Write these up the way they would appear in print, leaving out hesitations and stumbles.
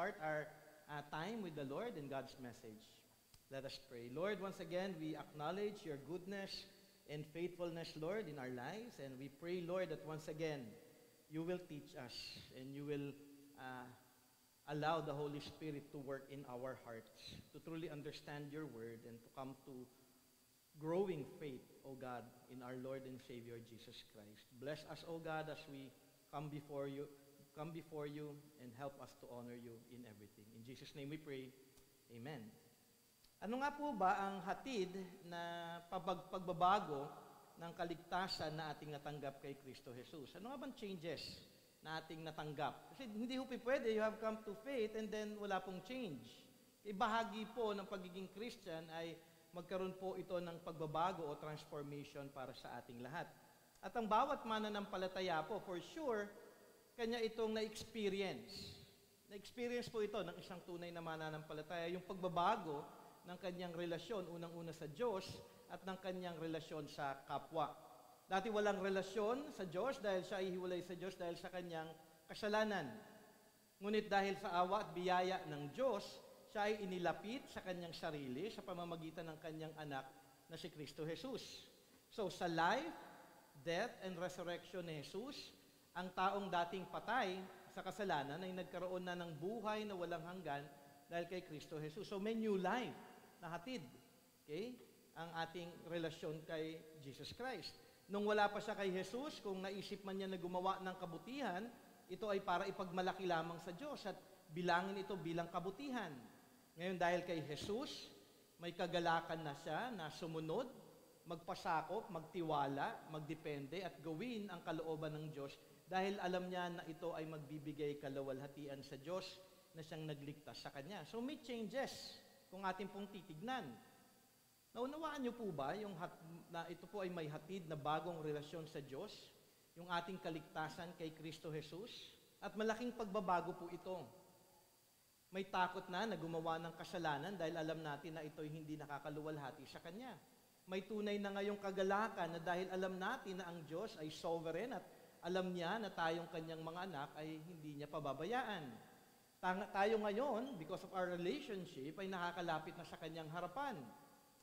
start our time with the Lord and God's message. Let us pray. Lord, once again, we acknowledge your goodness and faithfulness, Lord, in our lives. And we pray, Lord, that once again, you will teach us and you will allow the Holy Spirit to work in our hearts, to truly understand your word and to come to growing faith, O God, in our Lord and Savior, Jesus Christ. Bless us, O God, as we come before you and help us to honor you in everything. In Jesus' name we pray. Amen. Ano nga po ba ang hatid na pagbabago ng kaligtasan na ating natanggap kay Kristo Jesus? Ano nga bang changes na ating natanggap? Kasi hindi ho pwede, you have come to faith and then wala pong change. Bahagi po ng pagiging Christian ay magkaroon po ito ng pagbabago o transformation para sa ating lahat. At ang bawat mananampalataya po, for sure, kanya itong na-experience. Na-experience po ito ng isang tunay na mananampalataya, yung pagbabago ng kanyang relasyon, unang-una sa Diyos, at ng kanyang relasyon sa kapwa. Dati walang relasyon sa Diyos dahil siya ay hiwalay sa Diyos dahil sa kanyang kasalanan. Ngunit dahil sa awa at biyaya ng Diyos, siya ay inilapit sa kanyang sarili sa pamamagitan ng kanyang anak na si Kristo Jesus. So sa life, death, and resurrection ni Jesus, ang taong dating patay sa kasalanan ay nagkaroon na ng buhay na walang hanggan dahil kay Kristo Jesus. So may new life na hatid, okay, ang ating relasyon kay Jesus Christ. Nung wala pa siya kay Jesus, kung naisip man niya na gumawa ng kabutihan, ito ay para ipagmalaki lamang sa Diyos at bilangin ito bilang kabutihan. Ngayon dahil kay Jesus, may kagalakan na siya na sumunod, magpasakop, magtiwala, magdepende at gawin ang kalooban ng Diyos dahil alam niya na ito ay magbibigay kalawalhatian sa Diyos na siyang nagligtas sa Kanya. So may changes kung ating pong titignan. Naunawaan niyo po ba yung na ito po ay may hatid na bagong relasyon sa Diyos, yung ating kaligtasan kay Kristo Jesus? At malaking pagbabago po ito. May takot na gumawa ng kasalanan dahil alam natin na ito'y hindi nakakaluwalhati sa Kanya. May tunay na ngayong kagalakan na dahil alam natin na ang Diyos ay sovereign at alam niya na tayong Kanyang mga anak ay hindi niya pababayaan. Tayo ngayon, because of our relationship, ay nakakalapit na sa Kanyang harapan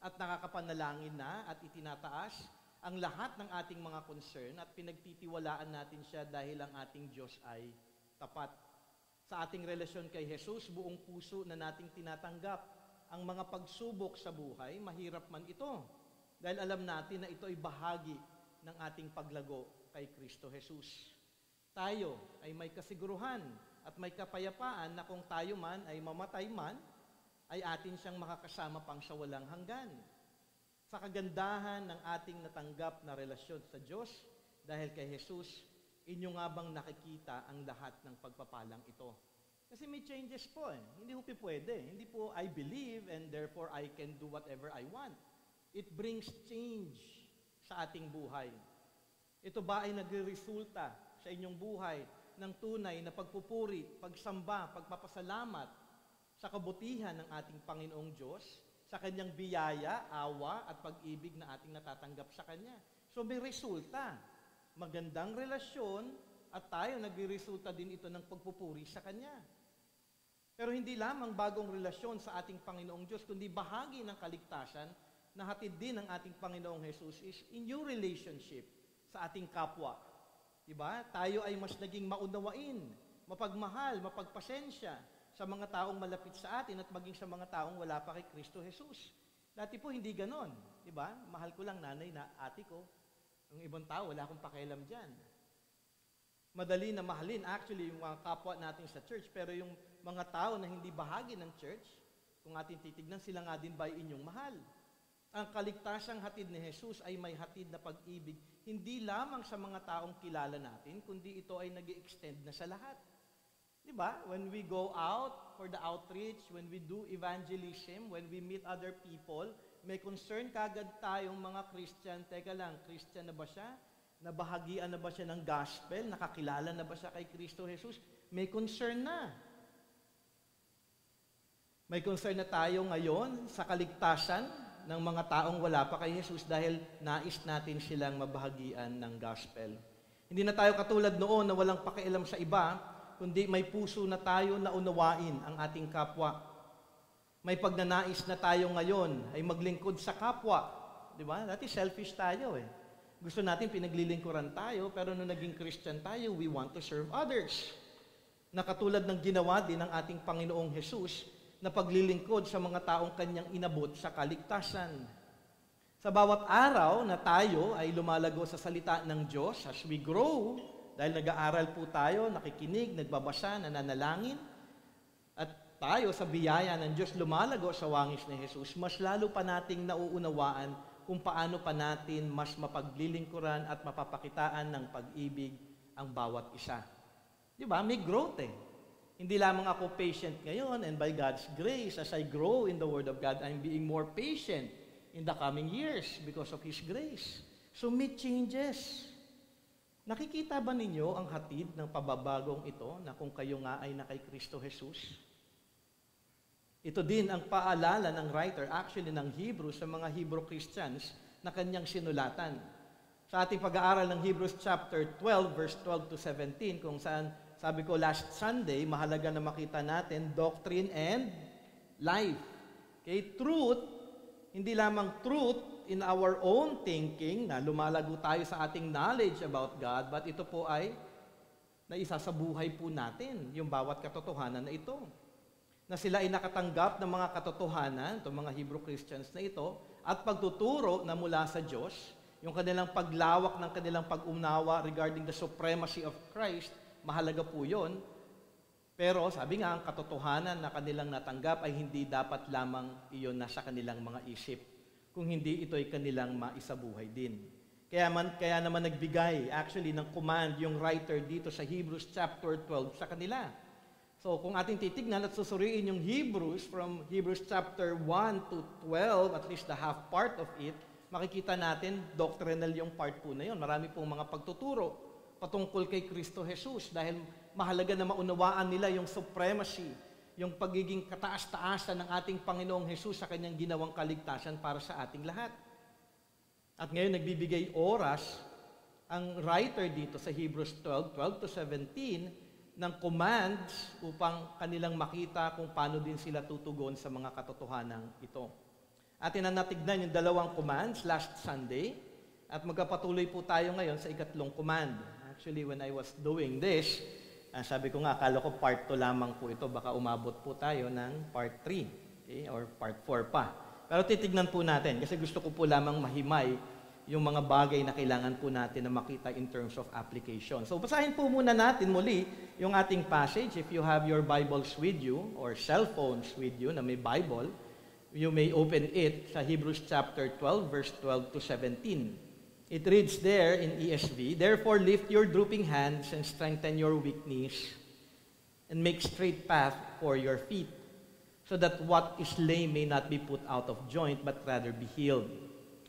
at nakakapanalangin na at itinataas ang lahat ng ating mga concern at pinagtitiwalaan natin siya dahil ang ating Diyos ay tapat. Sa ating relasyon kay Jesus, buong puso na nating tinatanggap ang mga pagsubok sa buhay, mahirap man ito. Dahil alam natin na ito ay bahagi ng ating paglago kay Kristo Jesus. Tayo ay may kasiguruhan at may kapayapaan na kung tayo man ay mamatay man, ay atin siyang makakasama pang sa walang hanggan. Sa kagandahan ng ating natanggap na relasyon sa Diyos, dahil kay Jesus, inyo nga bang nakikita ang lahat ng pagpapalang ito? Kasi may changes po eh. Hindi po pwede. Hindi po I believe and therefore I can do whatever I want. It brings change sa ating buhay. Ito ba ay nagresulta sa inyong buhay ng tunay na pagpupuri, pagsamba, pagpapasalamat sa kabutihan ng ating Panginoong Diyos, sa Kanyang biyaya, awa at pag-ibig na ating natatanggap sa Kanya? So may resulta. Magandang relasyon at tayo nagre-resulta din ito ng pagpupuri sa Kanya. Pero hindi lamang bagong relasyon sa ating Panginoong Diyos, kundi bahagi ng kaligtasan na hatid din ng ating Panginoong Jesus is in your relationship sa ating kapwa. Diba? Tayo ay mas naging maunawain, mapagmahal, mapagpasensya sa mga taong malapit sa atin at maging sa mga taong wala pa kay Kristo Jesus. Dati po hindi ganon. Diba? Mahal ko lang nanay na ate ko. Yung ibang tao, wala akong pakialam dyan. Madali na mahalin actually yung mga kapwa natin sa church, pero yung mga tao na hindi bahagi ng church, kung atin titignan, sila nga din ba inyong mahal? Ang kaligtasang hatid ni Jesus ay may hatid na pag-ibig, hindi lamang sa mga taong kilala natin, kundi ito ay nag-i-extend na sa lahat. Diba? When we go out for the outreach, when we do evangelism, when we meet other people, may concern kagad tayong mga Christian. Teka lang, Christian na ba siya? Nabahagian na ba siya ng gospel? Nakakilala na ba siya kay Kristo Jesus? May concern na. May concern na tayo ngayon sa kaligtasan ng mga taong wala pa kay Jesus dahil nais natin silang mabahagian ng gospel. Hindi na tayo katulad noon na walang pakialam sa iba, kundi may puso na tayo na unawain ang ating kapwa. May pagnanais na tayo ngayon ay maglingkod sa kapwa. Di ba? Dati selfish tayo eh. Gusto natin pinaglilingkuran tayo, pero nung naging Christian tayo, we want to serve others. Na katulad ng ginawa din ng ating Panginoong Jesus na paglilingkod sa mga taong kanyang inabot sa kaligtasan. Sa bawat araw na tayo ay lumalago sa salita ng Diyos as we grow, dahil nag-aaral po tayo, nakikinig, nagbabasa, nananalangin, at tayo sa biyaya ng Diyos lumalago sa wangis ni Jesus, mas lalo pa nating nauunawaan kung paano pa natin mas mapaglilingkuran at mapapakitaan ng pag-ibig ang bawat isa. Di ba? May growth eh. Hindi lamang ako patient ngayon, and by God's grace, as I grow in the Word of God, I'm being more patient in the coming years because of His grace. So may changes. Nakikita ba ninyo ang hatid ng pababagong ito na kung kayo nga ay na kay Kristo Jesus? Ito din ang paalala ng writer, actually ng Hebrews, sa mga Hebrew Christians na kanyang sinulatan. Sa ating pag-aaral ng Hebrews chapter 12, verse 12 to 17, kung saan, sabi ko last Sunday, mahalaga na makita natin doctrine and life. Okay, truth, hindi lamang truth in our own thinking, na lumalago tayo sa ating knowledge about God, but ito po ay naisa sa buhay po natin, yung bawat katotohanan na ito. Na sila ay nakatanggap ng mga katotohanan, itong mga Hebrew Christians na ito, at pagtuturo na mula sa Diyos, yung kanilang paglawak ng kanilang pag-unawa regarding the supremacy of Christ, mahalaga po yun. Pero sabi nga, ang katotohanan na kanilang natanggap ay hindi dapat lamang iyon nasa kanilang mga isip, kung hindi ito ay kanilang maisabuhay din. Kaya naman nagbigay actually ng command yung writer dito sa Hebrews chapter 12 sa kanila. So kung ating titignan at susuriin yung Hebrews from Hebrews chapter 1 to 12, at least the half part of it, makikita natin doctrinal yung part po na yun. Marami pong mga pagtuturo patungkol kay Kristo Jesus dahil mahalaga na maunawaan nila yung supremacy, yung pagiging kataas-taasan ng ating Panginoong Jesus sa kanyang ginawang kaligtasan para sa ating lahat. At ngayon nagbibigay oras ang writer dito sa Hebrews 12 to 17 ng commands upang kanilang makita kung paano din sila tutugon sa mga katotohanan ito. Atin na natignan yung dalawang commands last Sunday at magkapatuloy po tayo ngayon sa ikatlong command. Actually, when I was doing this, sabi ko nga, akala ko part 2 lamang po ito, baka umabot po tayo ng part 3, okay? Or part 4 pa. Pero titignan po natin kasi gusto ko po lamang mahimay yung mga bagay na kailangan po natin na makita in terms of application. So, basahin po muna natin muli yung ating passage. If you have your Bibles with you or cell phones with you na may Bible, you may open it sa Hebrews chapter 12, verse 12 to 17. It reads there in ESV, "Therefore lift your drooping hands and strengthen your weak knees and make straight path for your feet, so that what is lame may not be put out of joint, but rather be healed."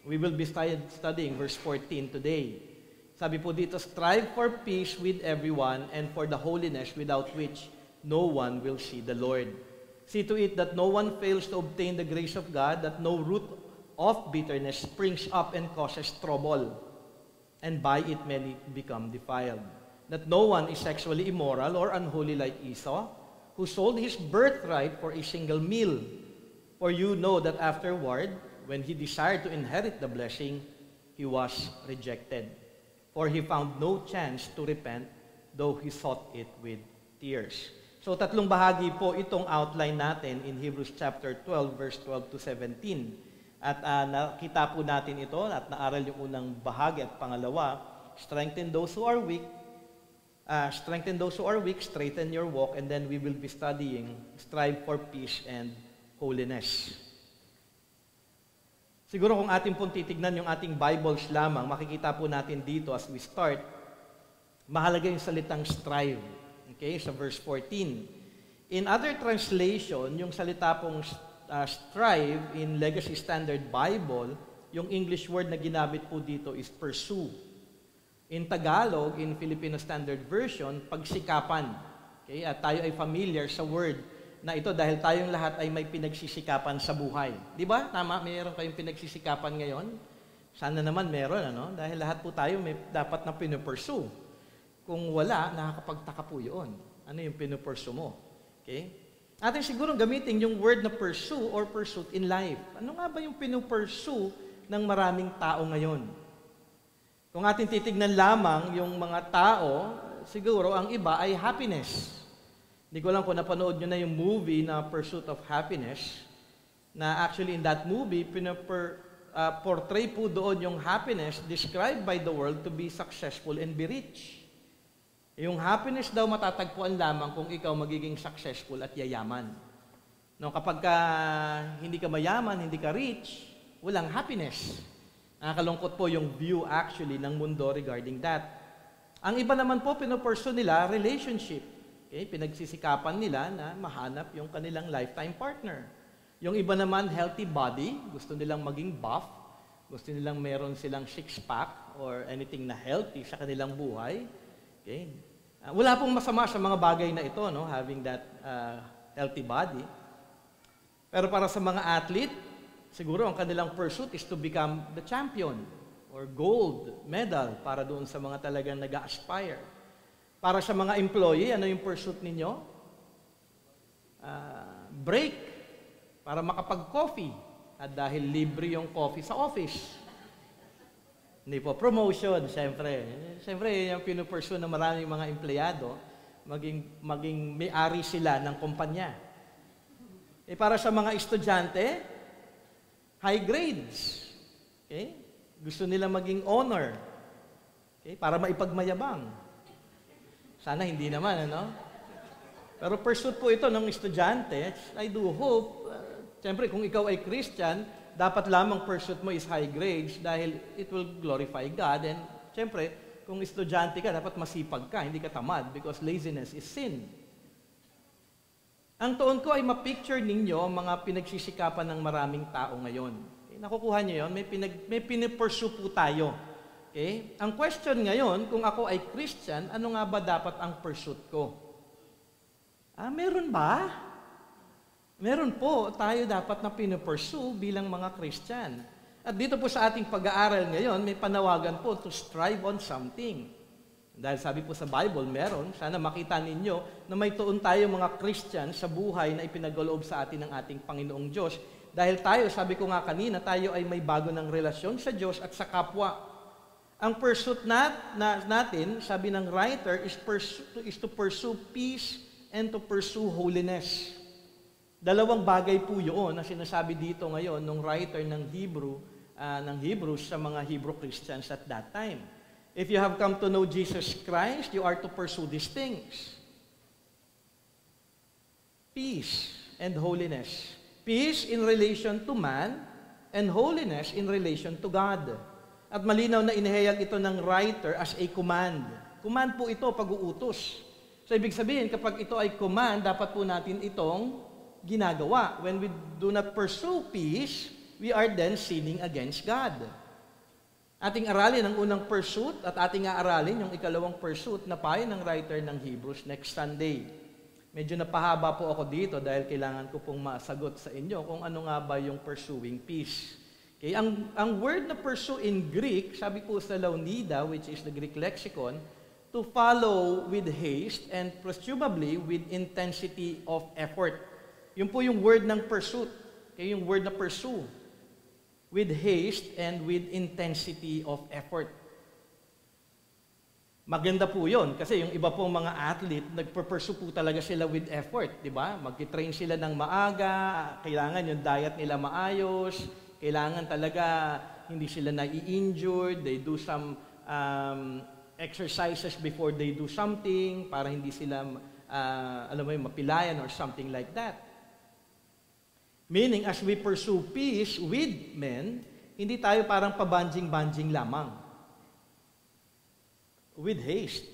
We will be studying verse 14 today. Sabi po dito, "Strive for peace with everyone and for the holiness without which no one will see the Lord. See to it that no one fails to obtain the grace of God, that no root of bitterness springs up and causes trouble, and by it many become defiled. That no one is sexually immoral or unholy like Esau, who sold his birthright for a single meal. For you know that afterward, when he desired to inherit the blessing, he was rejected. For he found no chance to repent, though he sought it with tears." So tatlong bahagi po itong outline natin in Hebrews chapter 12, verse 12 to 17. At nakita po natin ito at naaral yung unang bahagi at pangalawa, strengthen those who are weak, straighten your walk, and then we will be studying strive for peace and holiness. Siguro kung ating pong titignan yung ating Bibles lamang, makikita po natin dito as we start, mahalaga yung salitang strive. Okay, sa verse 14. In other translation, yung salita pong strive in Legacy Standard Bible, yung English word na ginamit po dito is pursue. In Tagalog, in Filipino Standard Version, pagsikapan. Okay, at tayo ay familiar sa word na ito dahil tayong lahat ay may pinagsisikapan sa buhay. Di ba? Tama, mayroon kayong pinagsisikapan ngayon. Sana naman meron, ano? Dahil lahat po tayo may dapat na pinupursue. Kung wala, nakakapagtaka po yun. Ano yung pinupursue mo? Okay? Atin siguro gamitin yung word na pursue or pursuit in life. Ano nga ba yung pinupursue ng maraming tao ngayon? Kung atin titignan lamang yung mga tao, siguro ang iba ay happiness. Hindi ko lang kung napanood nyo na yung movie na Pursuit of Happiness, na actually in that movie, portray po doon yung happiness described by the world to be successful and be rich. Yung happiness daw matatagpuan lamang kung ikaw magiging successful at yayaman. No, kapag hindi ka mayaman, hindi ka rich, walang happiness. Nakakalungkot po yung view actually ng mundo regarding that. Ang iba naman po, pinupursue nila relationship. Okay? Pinagsisikapan nila na mahanap yung kanilang lifetime partner. Yung iba naman, healthy body. Gusto nilang maging buff. Gusto nilang meron silang six-pack or anything na healthy sa kanilang buhay. Okay? Wala pong masama sa mga bagay na ito, no? Having that healthy body. Pero para sa mga athlete, siguro ang kanilang pursuit is to become the champion or gold medal para doon sa mga talagang nag-aspire. Para sa mga employee, ano yung pursuit ninyo? Break para makapag-coffee. At dahil libre yung coffee sa office. Hindi po, promotion, siyempre. Siyempre, yung pinupursue ng maraming mga empleyado, maging may-ari sila ng kumpanya. Para sa mga estudyante, high grades. Okay? Gusto nila maging honor. Okay? Para maipagmayabang. Sana hindi naman, ano? Pero pursuit po ito ng estudyante. I do hope, siyempre, kung ikaw ay Christian, dapat lamang pursuit mo is high grades dahil it will glorify God. And siyempre, kung estudyante ka, dapat masipag ka, hindi ka tamad because laziness is sin. Ang tuon ko ay mapicture ninyo ang mga pinagsisikapan ng maraming tao ngayon. Okay? Nakukuha niyo yun? May pinipursue po tayo. Okay? Ang question ngayon, kung ako ay Christian, ano nga ba dapat ang pursuit ko? Meron ba? Meron po, tayo dapat na pinupursue bilang mga Christian. At dito po sa ating pag-aaral ngayon, may panawagan po to strive on something. Dahil sabi po sa Bible, meron. Sana makita ninyo na may tuon tayo mga Christian sa buhay na ipinagkaloob sa atin ng ating Panginoong Diyos. Dahil tayo, sabi ko nga kanina, tayo ay may bago ng relasyon sa Diyos at sa kapwa. Ang pursuit natin, sabi ng writer, is to pursue peace and to pursue holiness. Dalawang bagay po yun na sinasabi dito ngayon ng writer ng Hebrews sa mga Hebrew Christians at that time. If you have come to know Jesus Christ, you are to pursue these things. Peace and holiness. Peace in relation to man and holiness in relation to God. At malinaw na inihayag ito ng writer as a command. Command po ito, pag-uutos. So ibig sabihin, kapag ito ay command, dapat po natin itong ginagawa. When we do not pursue peace, we are then sinning against God. Ating aralin ang unang pursuit at ating aaralin yung ikalawang pursuit na payo ng writer ng Hebrews next Sunday. Medyo napahaba po ako dito dahil kailangan ko pong masagot sa inyo kung ano nga ba yung pursuing peace. Okay, ang word na pursue in Greek, sabi po sa Launida, which is the Greek lexicon, to follow with haste and presumably with intensity of effort. Yun po yung word ng pursuit. Okay, yung word na pursue. With haste and with intensity of effort. Maganda po yun kasi yung iba pong mga athlete, nagpursue po talaga sila with effort. Diba? Mag-train sila ng maaga, kailangan yung diet nila maayos, kailangan talaga hindi sila nai-injured, they do some exercises before they do something para hindi sila, mapilayan or something like that. Meaning, as we pursue peace with men, hindi tayo parang pabanjing-banjing lamang. With haste.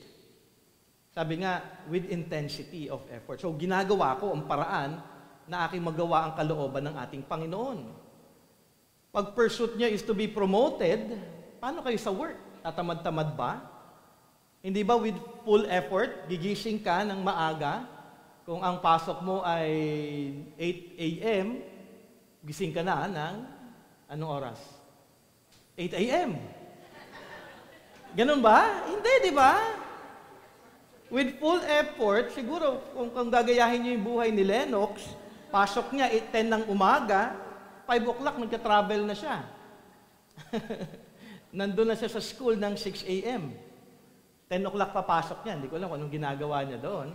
Sabi nga, with intensity of effort. So, ginagawa ko ang paraan na aking magawa ang kalooban ng ating Panginoon. Pag pursuit niya is to be promoted, paano kayo sa work? Tatamad-tamad ba? Hindi ba with full effort, gigising ka ng maaga? Kung ang pasok mo ay 8 a.m., gising ka na ng anong oras? 8 a.m. Ganun ba? Hindi, di ba? With full effort, siguro kung gagayahin niyo yung buhay ni Lennox, pasok niya 10 ng umaga, 5 o'clock nagka-travel na siya. Nandun na siya sa school ng 6 a.m. 10 o'clock papasok niya. Hindi ko alam kung anong ginagawa niya doon.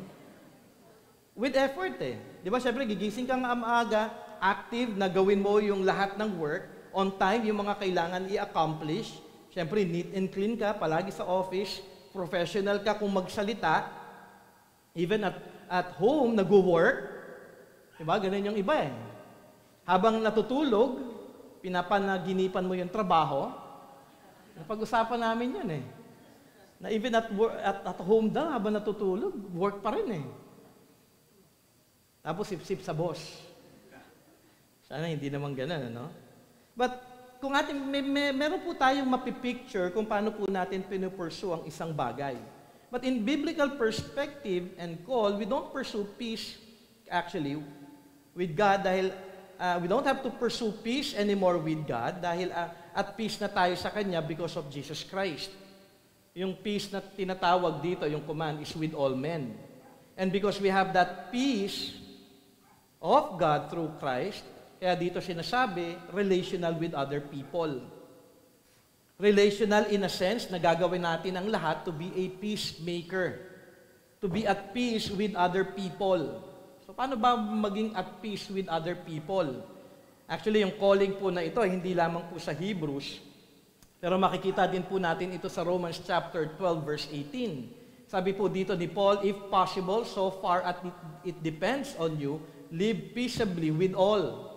With effort eh. Di ba, syempre, gigising kang maaga, active, na gawin mo yung lahat ng work, on time, yung mga kailangan i-accomplish. Syempre, neat and clean ka, palagi sa office, professional ka kung magsalita, even at home, nag-work. Diba? Ganun yung iba eh. Habang natutulog, pinapanaginipan mo yung trabaho. Napag-usapan namin yun eh. Na even at home daw, habang natutulog, work pa rin eh. Tapos sip-sip sa boss. Sana hindi naman ganun, ano? But kung meron po tayong mapipicture kung paano po natin pinupursue ang isang bagay. But in biblical perspective and call, we don't pursue peace actually with God dahil we don't have to pursue peace anymore with God dahil at peace na tayo sa Kanya because of Jesus Christ. Yung peace na tinatawag dito, yung command is with all men. And because we have that peace of God through Christ, kaya dito sinasabi, relational with other people. Relational in a sense na gagawin natin ang lahat to be a peacemaker. To be at peace with other people. So paano ba maging at peace with other people? Actually, yung calling po na ito, hindi lamang po sa Hebrews, pero makikita din po natin ito sa Romans chapter 12 verse 18. Sabi po dito ni Paul, if possible, so far as it depends on you, live peaceably with all.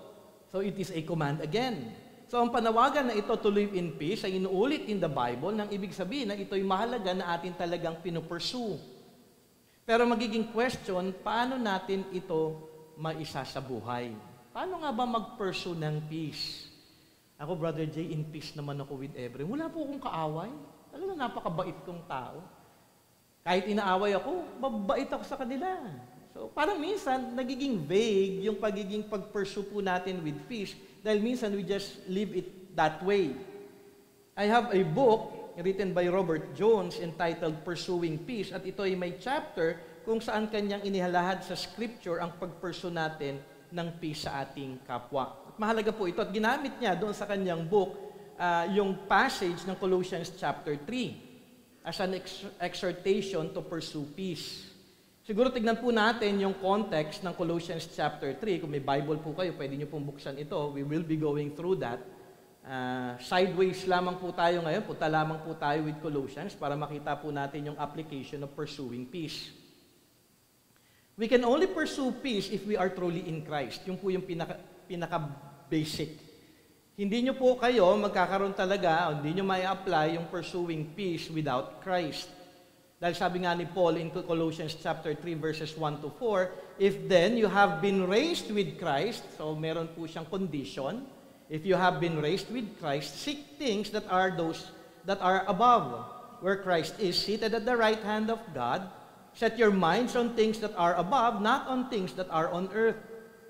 So it is a command again. So ang panawagan na ito to live in peace ay inuulit in the Bible nang ibig sabihin na ito'y mahalaga na atin talagang pinupursue. Pero magiging question, paano natin ito maisa sa buhay? Paano nga ba mag-pursue ng peace? Ako, Brother Jay, in peace naman ako with everyone. Wala po akong kaaway. Talagang napakabait kong tao. Kahit inaaway ako, mabait ako sa kanila. So, parang minsan, nagiging vague yung pagiging pag-pursue po natin with peace dahil minsan we just live it that way. I have a book written by Robert Jones entitled Pursuing Peace at ito ay may chapter kung saan kanyang inihalahad sa scripture ang pag-pursue natin ng peace sa ating kapwa. At mahalaga po ito at ginamit niya doon sa kanyang book yung passage ng Colossians chapter 3 as an exhortation to pursue peace. Siguro tignan po natin yung context ng Colossians chapter 3. Kung may Bible po kayo, pwede nyo pong buksan ito. We will be going through that. Sideways lamang po tayo ngayon. Punta lamang po tayo with Colossians para makita po natin yung application of pursuing peace. We can only pursue peace if we are truly in Christ. Yung po yung pinaka-basic. Hindi nyo po kayo magkakaroon talaga, hindi nyo may-apply yung pursuing peace without Christ. Dahil sabi nga ni Paul in Colossians chapter 3 verses 1 to 4, if then you have been raised with Christ, so meron po siyang condition, if you have been raised with Christ, seek things that are above, where Christ is seated at the right hand of God. Set your minds on things that are above, not on things that are on earth.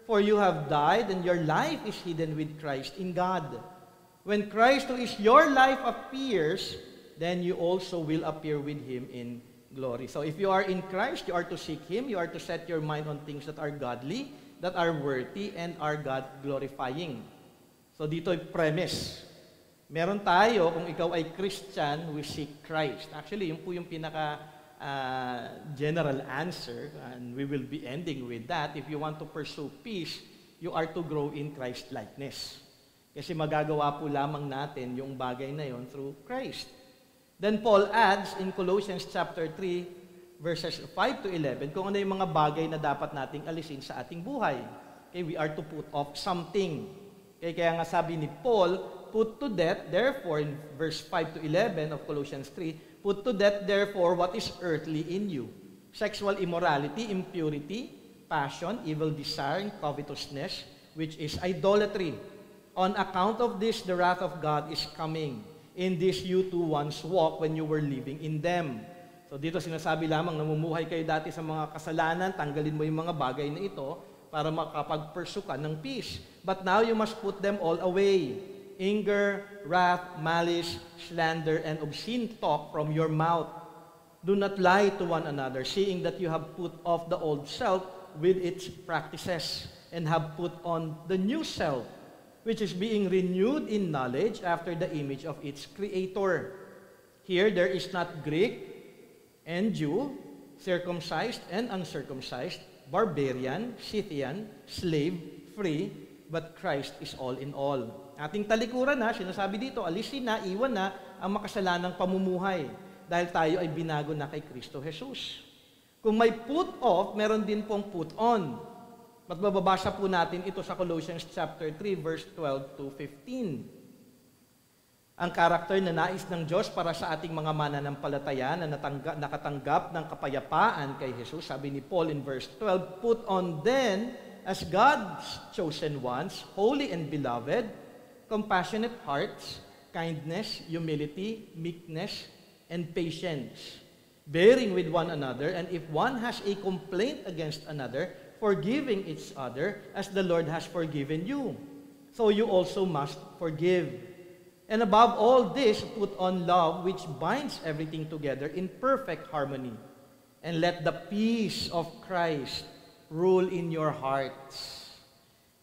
For you have died, and your life is hidden with Christ in God. When Christ, who is your life, appears, then you also will appear with Him in glory. So if you are in Christ, you are to seek Him, you are to set your mind on things that are godly, that are worthy, and are God-glorifying. So dito yung premise. Meron tayo, kung ikaw ay Christian, we seek Christ. Actually, yun po yung general answer, and we will be ending with that. If you want to pursue peace, you are to grow in Christ-likeness. Kasi magagawa po lamang natin yung bagay na yon through Christ. Then Paul adds in Colossians chapter 3, verses 5 to 11, kung ano yung mga bagay na dapat nating alisin sa ating buhay. Okay, we are to put off something. Okay, kaya nga sabi ni Paul, put to death, therefore, in verse 5 to 11 of Colossians 3, put to death, therefore, what is earthly in you. Sexual immorality, impurity, passion, evil desire, covetousness, which is idolatry. On account of this, the wrath of God is coming. In this you too once walked when you were living in them. So dito sinasabi lamang, namumuhay kayo dati sa mga kasalanan, tanggalin mo yung mga bagay na ito para makapag-pursue ka ng peace. But now you must put them all away. Anger, wrath, malice, slander, and obscene talk from your mouth. Do not lie to one another, seeing that you have put off the old self with its practices, and have put on the new self, which is being renewed in knowledge after the image of its Creator. Here there is not Greek and Jew, circumcised and uncircumcised, barbarian, Scythian, slave, free, but Christ is all in all. Ating talikuran na, sinasabi dito, alisin na, iwan na ang makasalanang pamumuhay dahil tayo ay binago na kay Kristo Jesus. Kung may put off, meron din pong put on. Magbabasa po natin ito sa Colossians chapter 3, verse 12 to 15. Ang karakter na nais ng Diyos para sa ating mga mananampalataya na nakatanggap ng kapayapaan kay Jesus, sabi ni Paul in verse 12, put on then, as God's chosen ones, holy and beloved, compassionate hearts, kindness, humility, meekness, and patience, bearing with one another, and if one has a complaint against another, forgiving each other as the Lord has forgiven you. So you also must forgive. And above all this, put on love, which binds everything together in perfect harmony. And let the peace of Christ rule in your hearts,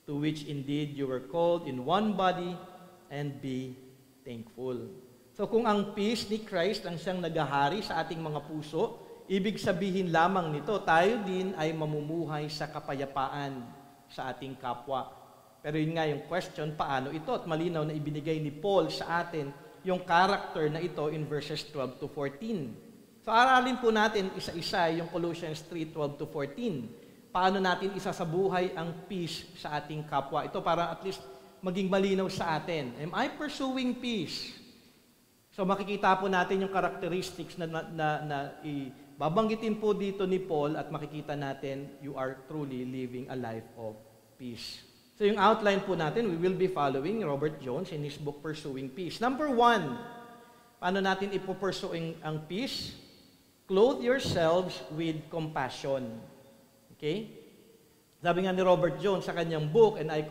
to which indeed you were called in one body, and be thankful. So kung ang peace ni Christ ang siyang naghahari sa ating mga puso, ibig sabihin lamang nito, tayo din ay mamumuhay sa kapayapaan sa ating kapwa. Pero yun nga yung question, paano ito? At malinaw na ibinigay ni Paul sa atin yung character na ito in verses 12 to 14. So aralin po natin isa-isa yung Colossians 3:12 to 14. Paano natin isasabuhay ang peace sa ating kapwa? Ito para at least maging malinaw sa atin. Am I pursuing peace? So makikita po natin yung characteristics na babanggitin po dito ni Paul at makikita natin you are truly living a life of peace. So yung outline po natin, we will be following Robert Jones in his book Pursuing Peace. Number 1, paano natin ipupursuing ang peace? Clothe yourselves with compassion. Okay? Sabi nga ni Robert Jones sa kanyang book, and I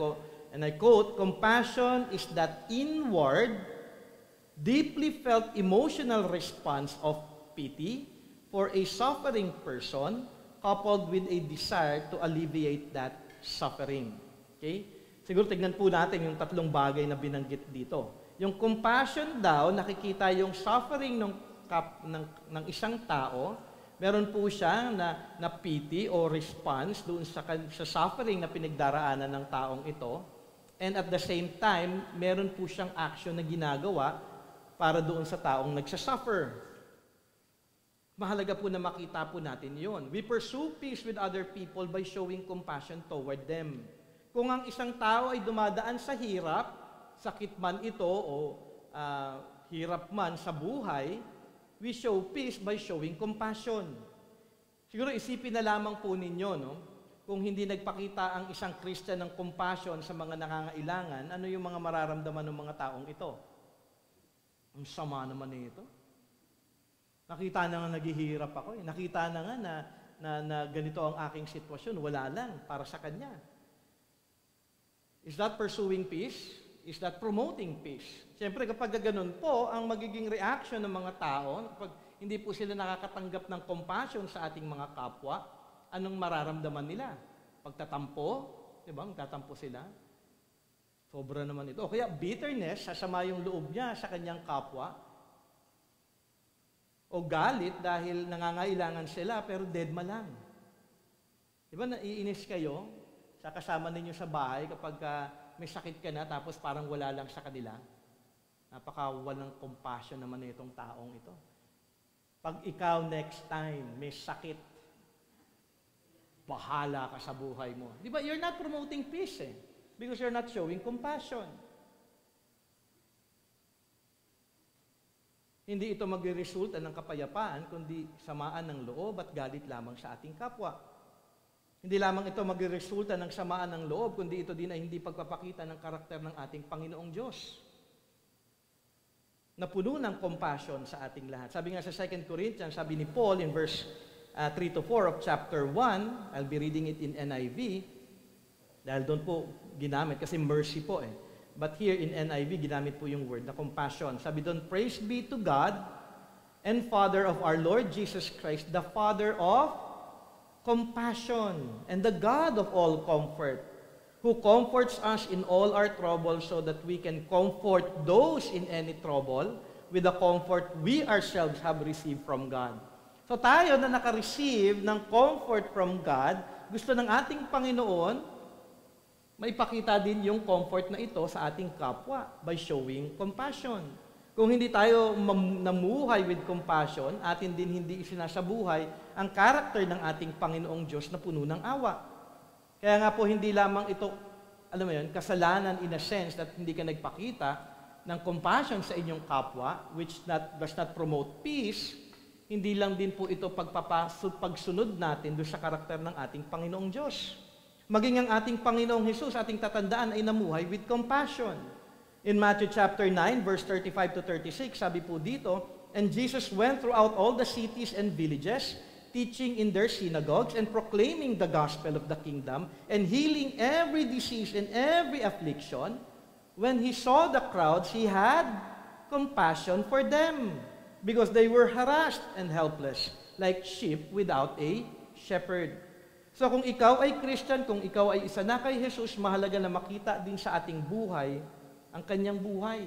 quote, compassion is that inward, deeply felt emotional response of pity for a suffering person coupled with a desire to alleviate that suffering. Okay? Siguro tignan po natin yung tatlong bagay na binanggit dito. Yung compassion daw, nakikita yung suffering ng isang tao, meron po siya na pity o response doon sa suffering na pinagdaraanan ng taong ito. And at the same time, meron po siyang action na ginagawa para doon sa taong nagsasuffer. Mahalaga po na makita po natin yon. We pursue peace with other people by showing compassion toward them. Kung ang isang tao ay dumadaan sa hirap, sakit man ito o hirap man sa buhay, we show peace by showing compassion. Siguro isipin na lamang po ninyo, no? Kung hindi nagpakita ang isang Christian ng compassion sa mga nangangailangan, ano yung mga mararamdaman ng mga taong ito? Ang sama naman nito. Nakita na nga naghihirap ako. Nakita na nga na ganito ang aking sitwasyon. Wala lang para sa kanya. Is that pursuing peace? Is that promoting peace? Siyempre, kapag ganun po, ang magiging reaction ng mga tao, kapag hindi po sila nakakatanggap ng compassion sa ating mga kapwa, anong mararamdaman nila? Pagtatampo? Diba? Magtatampo sila. Sobra naman ito. O kaya bitterness, sasama yung loob niya sa kanyang kapwa. O galit dahil nangangailangan sila pero deadma lang. Diba naiinis kayo sa kasama ninyo sa bahay kapag may sakit ka na tapos parang wala lang sa kanila? Napaka-walang compassion naman na itong taong ito. Pag ikaw next time may sakit, bahala ka sa buhay mo. Di ba? You're not promoting peace because you're not showing compassion. Hindi ito magre-resulta ng kapayapaan, kundi samaan ng loob at galit lamang sa ating kapwa. Hindi lamang ito magre-resulta ng samaan ng loob, kundi ito din ay hindi pagpapakita ng karakter ng ating Panginoong Diyos. Na puno ng compassion sa ating lahat. Sabi nga sa 2 Corinthians, sabi ni Paul in verse 3 to 4 of chapter 1, I'll be reading it in NIV, dahil doon po ginamit, kasi mercy po But here in NIV, ginamit po yung word na compassion. Sabi doon, praise be to God, and Father of our Lord Jesus Christ, the Father of compassion and the God of all comfort, who comforts us in all our trouble so that we can comfort those in any trouble with the comfort we ourselves have received from God. So tayo na naka-receive ng comfort from God, gusto ng ating Panginoon, maipakita din yung comfort na ito sa ating kapwa by showing compassion. Kung hindi tayo namuhay with compassion, atin din hindi isinasabuhay ang karakter ng ating Panginoong Diyos na puno ng awa. Kaya nga po hindi lamang ito, alam mo yun, kasalanan in a sense that hindi ka nagpakita ng compassion sa inyong kapwa, which does not promote peace. Hindi lang din po ito pagsunod natin doon sa karakter ng ating Panginoong Diyos. Maging ang ating Panginoong Jesus, ating tatandaan ay namuhay with compassion. In Matthew chapter 9, verse 35 to 36, sabi po dito, "And Jesus went throughout all the cities and villages, teaching in their synagogues and proclaiming the gospel of the kingdom and healing every disease and every affliction. When he saw the crowds, he had compassion for them, because they were harassed and helpless, like sheep without a shepherd." So kung ikaw ay Christian, kung ikaw ay isa na kay Jesus, mahalaga na makita din sa ating buhay ang kanyang buhay,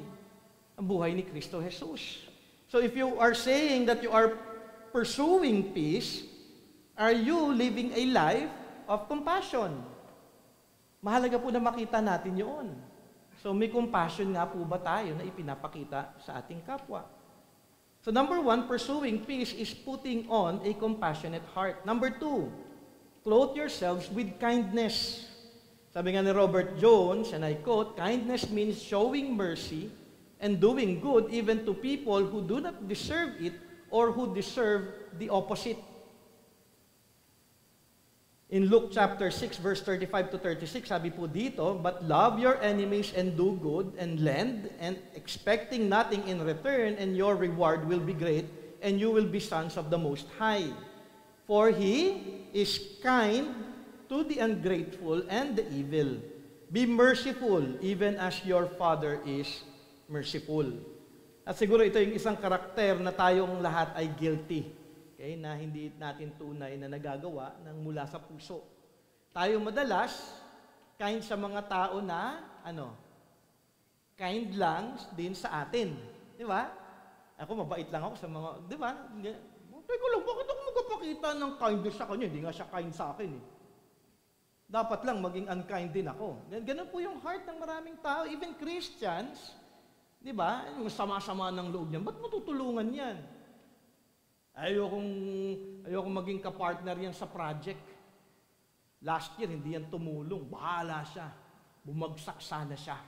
ang buhay ni Kristo Jesus. So if you are saying that you are pursuing peace, are you living a life of compassion? Mahalaga po na makita natin yun. So may compassion nga po ba tayo na ipinapakita sa ating kapwa? So number 1, pursuing peace is putting on a compassionate heart. Number 2, clothe yourselves with kindness. Sabi nga ni Robert Jones, and I quote, "Kindness means showing mercy and doing good even to people who do not deserve it or who deserve the opposite." In Luke chapter 6, verse 35 to 36, sabi po dito, "But love your enemies and do good and lend, and expecting nothing in return, and your reward will be great, and you will be sons of the Most High. For He is kind to the ungrateful and the evil. Be merciful, even as your Father is merciful." At siguro ito yung isang karakter na tayong lahat ay guilty. Okay, na hindi natin tunay na nagagawa ng mula sa puso. Tayo madalas, kind sa mga tao na, kind lang din sa atin. Di ba? Ako, mabait lang ako sa mga, di ba? Teka lang, bakit ako magpapakita ng kindness sa kanya? Hindi nga siya kind sa akin eh. Dapat lang maging unkind din ako. Ganun po yung heart ng maraming tao, even Christians. Di ba? Yung sama-sama ng loob niyan. Ba't matutulungan yan? Ayokong maging kapartner yan sa project. Last year, hindi yan tumulong. Bahala siya. Bumagsak sana siya.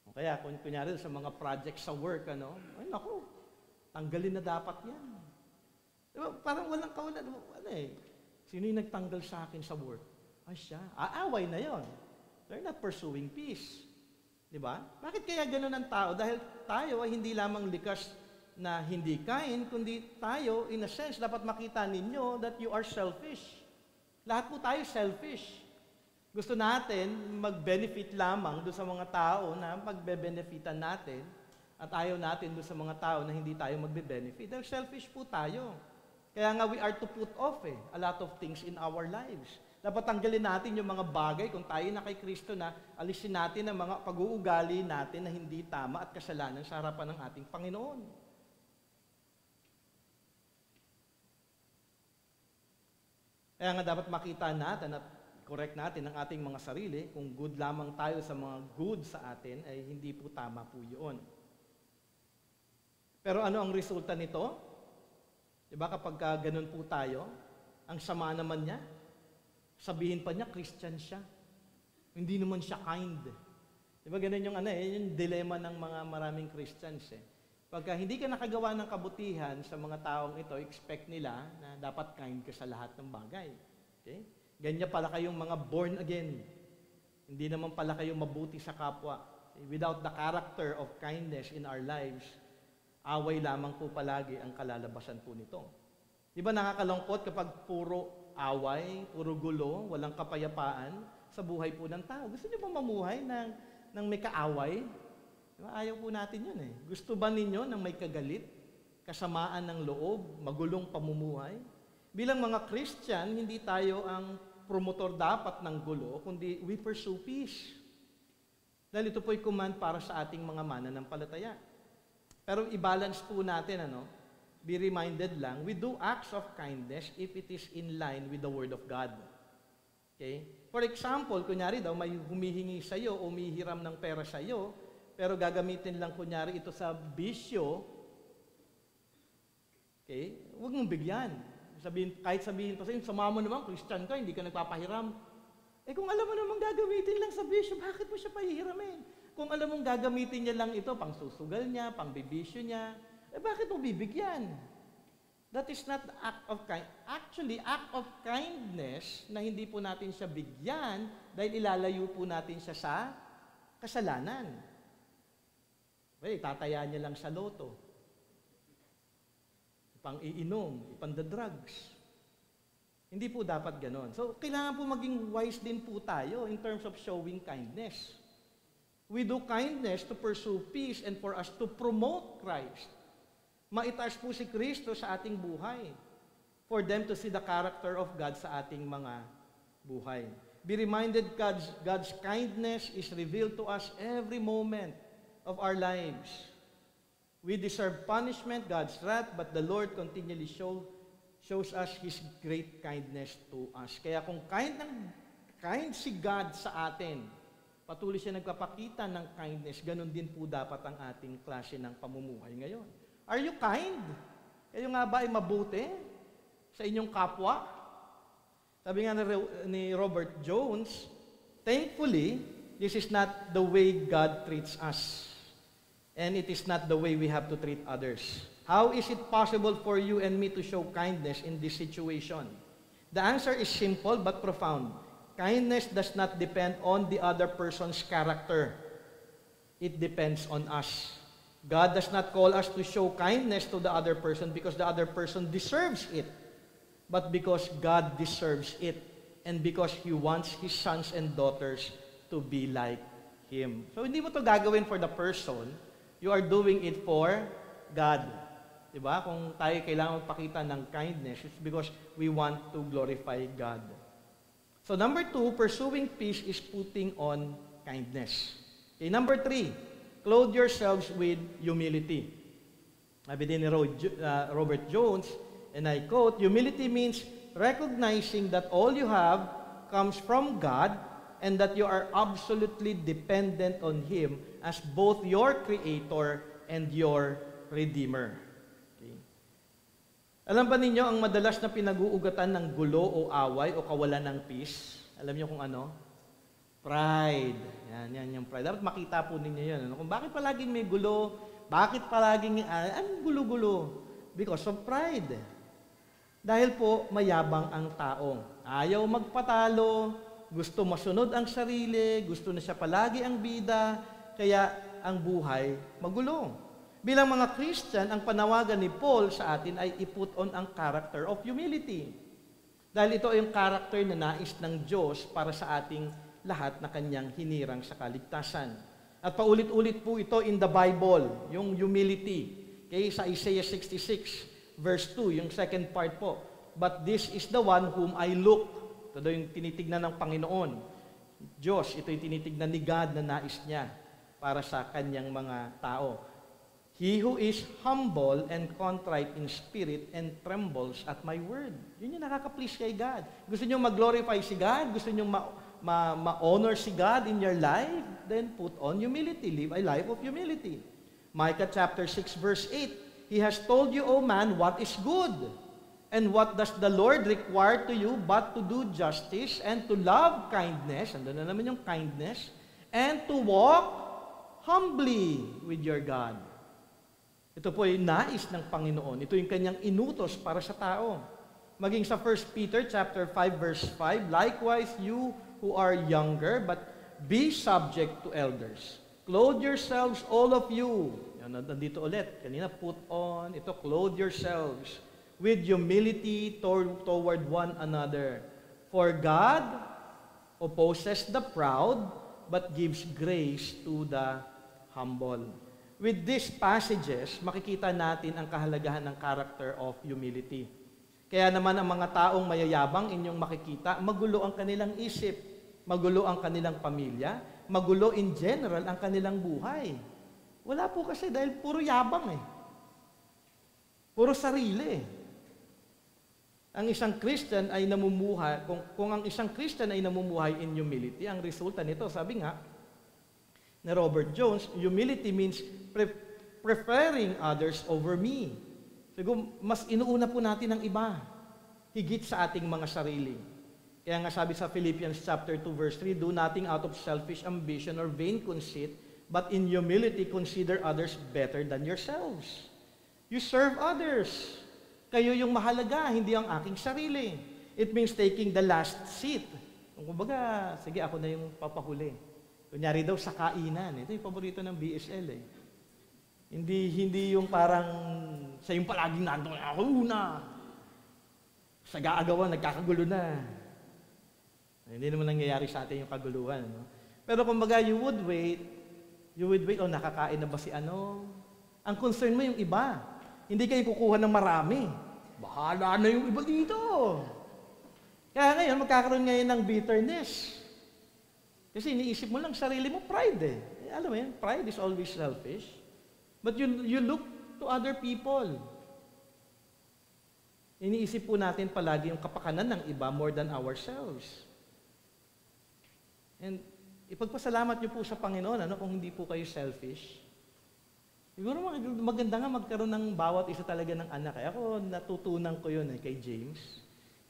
O kaya, kunyari sa mga project sa work, ay naku, tanggalin na dapat yan. Diba? Parang walang kawalan. Sino yung nagtanggal sa akin sa work? Ay siya. Aaway na yon. They're not pursuing peace. Diba? Bakit kaya gano'n ang tao? Dahil tayo ay hindi lamang likas na hindi kind, kundi tayo, in a sense, dapat makita ninyo that you are selfish. Lahat po tayo selfish. Gusto natin mag-benefit lamang doon sa mga tao na magbe-benefitan natin at ayaw natin doon sa mga tao na hindi tayo magbe-benefit. Dahil selfish po tayo. Kaya nga we are to put off a lot of things in our lives. Dapat tanggalin natin yung mga bagay, kung tayo na kay Kristo na, alisin natin ang mga pag-uugali natin na hindi tama at kasalanan sa harapan ng ating Panginoon. Kaya nga dapat makita natin at correct natin ang ating mga sarili. Kung good lamang tayo sa mga good sa atin, ay hindi po tama po yun. Pero ano ang resulta nito? Diba kapag ganun po tayo, ang sama naman niya, sabihin pa niya, Christian siya. Hindi naman siya kind. Diba ganun yung dilemma ng mga maraming Christians eh. Pagka hindi ka nakagawa ng kabutihan sa mga taong ito, expect nila na dapat kind ka sa lahat ng bagay. Okay? Ganyan pala kayong mga born again. Hindi naman pala kayong mabuti sa kapwa. Without the character of kindness in our lives, away lamang po palagi ang kalalabasan po nito. Di ba nakakalungkot kapag puro away, puro gulo, walang kapayapaan sa buhay po ng tao? Gusto niyo ba mamuhay ng may kaaway? Diba? Ayaw po natin yun eh. Gusto ba ninyo ng may kagalit, kasamaan ng loob, magulong pamumuhay? Bilang mga Christian, hindi tayo ang promotor dapat ng gulo, kundi we pursue peace. Dahil ito po'y command para sa ating mga mananampalataya. Pero i-balance po natin, be reminded lang, we do acts of kindness if it is in line with the Word of God. Okay? For example, kunyari daw, may humihingi sa iyo o umihiram ng pera sa iyo, pero gagamitin lang kunyari ito sa bisyo, okay? Huwag mong bigyan. Kahit sabihin pa sa iyo, sama mo naman, Christian ka, hindi ka nagpapahiram. Kung alam mo naman gagamitin lang sa bisyo, bakit mo siya pahihiramin? Kung alam mong gagamitin niya lang ito, pang susugal niya, pang bibisyo niya, bakit mo bibigyan? That is not act of kindness. Actually, act of kindness na hindi po natin siya bigyan dahil ilalayo po natin siya sa kasalanan. Tatayaan niya lang sa loto. Pang-iinom, ipanda-drugs. Hindi po dapat ganon. So, kailangan po maging wise din po tayo in terms of showing kindness. We do kindness to pursue peace and for us to promote Christ. Maitaas po si Kristo sa ating buhay for them to see the character of God sa ating mga buhay. Be reminded God's kindness is revealed to us every moment of our lives. We deserve punishment, God's wrath, but the Lord continually shows us His great kindness to us. Kaya kung kind si God sa atin, patuloy siya nagpapakita ng kindness, ganun din po dapat ang ating klase ng pamumuhay ngayon. Are you kind? Kayo nga ba ay mabuti sa inyong kapwa? Sabi nga ni Robert Jones, thankfully, this is not the way God treats us. And it is not the way we have to treat others. How is it possible for you and me to show kindness in this situation? The answer is simple but profound. Kindness does not depend on the other person's character. It depends on us. God does not call us to show kindness to the other person because the other person deserves it, but because God deserves it, and because He wants His sons and daughters to be like Him. So, hindi mo to gagawin for the person, you are doing it for God. Diba? Kung tayo kailangan magpakita ng kindness, it's because we want to glorify God. So, number 2, pursuing peace is putting on kindness. Okay, number 3, clothe yourselves with humility. Sabi din ni Robert Jones, and I quote, humility means recognizing that all you have comes from God and that you are absolutely dependent on Him as both your Creator and your Redeemer. Okay. Alam ba ninyo ang madalas na pinag-uugatan ng gulo o away o kawalan ng peace? Alam niyo kung ano? Pride. Yan yung pride. Dapat makita po ninyo yan. Kung bakit palaging may gulo, bakit palaging, anong gulo-gulo? Because of pride. Dahil po, mayabang ang tao. Ayaw magpatalo, gusto masunod ang sarili, gusto na siya palagi ang bida, kaya ang buhay magulo. Bilang mga Christian, ang panawagan ni Paul sa atin ay i-put on ang character of humility. Dahil ito ay yung character na nais ng Diyos para sa ating lahat na kanyang hinirang sa kaligtasan. At paulit-ulit po ito in the Bible, yung humility. Okay, sa Isaiah 66, verse 2, yung second part po. But this is the one whom I look. Ito daw yung tinitignan ng Panginoon. Diyos, ito yung tinitignan ni God na nais niya para sa kanyang mga tao. He who is humble and contrite in spirit and trembles at my word. Yun yung nakaka-please kay God. Gusto niyo mag-glorify si God? Gusto niyo ma-honor si God in your life? Then put on humility. Live a life of humility. Micah chapter 6 verse 8. He has told you, O man, what is good. And what does the Lord require to you but to do justice and to love kindness, andun na naman yung kindness, and to walk humbly with your God. Ito po ay nais ng Panginoon. Ito yung kanyang inutos para sa tao. Maging sa 1 Peter chapter 5 verse 5, likewise you who are younger, but be subject to elders. Clothe yourselves, all of you. Yan, nandito ulit. Kanina, put on. Ito, clothe yourselves with humility toward one another. For God opposes the proud, but gives grace to the humble. With these passages, makikita natin ang kahalagahan ng character of humility. Kaya naman ang mga taong mayayabang inyong makikita, magulo ang kanilang isip, magulo ang kanilang pamilya, magulo in general ang kanilang buhay. Wala po kasi dahil puro yabang eh. Puro sarili eh. Ang isang Christian ay namumuhay, kung ang isang Christian ay namumuhay in humility, ang resulta nito, sabi nga, ni Robert Jones, humility means preferring others over me. Siguro, mas inuuna po natin ang iba, higit sa ating mga sarili. Kaya nga sabi sa Philippians chapter 2 verse 3, do nothing out of selfish ambition or vain conceit, but in humility consider others better than yourselves. You serve others. Kayo yung mahalaga, hindi ang aking sarili. It means taking the last seat. Kung kumbaga, sige ako na yung papahuli. Kunyari daw sa kainan. Ito yung paborito ng BSL eh. Hindi yung parang sa yung palaging nandun, ako una. Sa gaagawan, nagkakagulo na. Hindi naman nangyayari sa atin yung kaguluhan. No? Pero kumbaga, you would wait, oh, nakakain na ba si ano? Ang concern mo yung iba. Hindi kayo kukuha ng marami. Bahala na yung iba dito. Kaya ngayon, magkakaroon ngayon ng bitterness. Kasi iniisip mo lang sarili mo, pride eh. Alam mo yan, pride is always selfish. But you look to other people. Iniisip po natin palagi yung kapakanan ng iba more than ourselves. And ipagpasalamat niyo po sa Panginoon kung hindi po kayo selfish. Siguro maganda nga magkaroon ng bawat isa talaga ng anak. Ako natutunan ko yun kay James.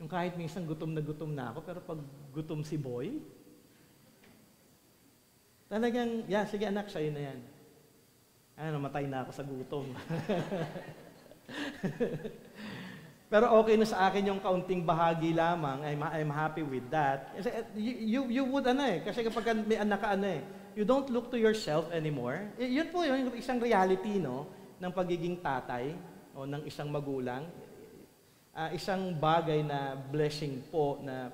Yung kahit minsan gutom na ako, pero pag gutom si Boy, talagang, sige anak, sa'yo na yan. Namatay na ako sa gutom. Pero okay na sa akin yung kaunting bahagi lamang. I'm happy with that. Kasi you would kasi kapag may anak ka you don't look to yourself anymore. Yun po yung isang reality ng pagiging tatay o ng isang magulang. Isang bagay na blessing po na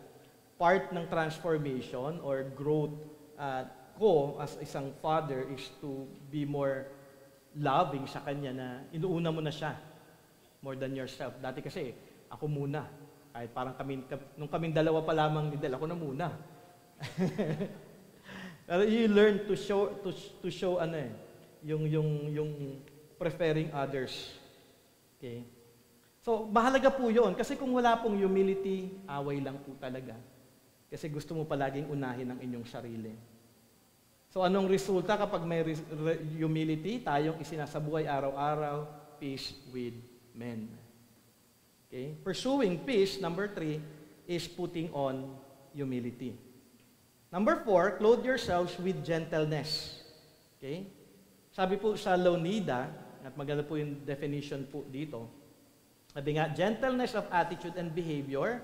part ng transformation or growth ko as isang father is to be more loving sa kanya na inuuna mo na siya more than yourself. Dati kasi, ako muna. Kahit parang nung kaming dalawa pa lamang ni Del, ako na muna. Pero you learn to show yung preferring others. Okay? So, mahalaga po yun. Kasi kung wala pong humility, away lang po talaga. Kasi gusto mo palaging unahin ang inyong sarili. So, anong resulta kapag may humility? Tayong isinasabuhay araw-araw, peace with men. Okay? Pursuing peace, number 3, is putting on humility. Number 4, clothe yourselves with gentleness. Okay? Sabi po sa Leonida, at maganda po yung definition po dito, sabi nga, gentleness of attitude and behavior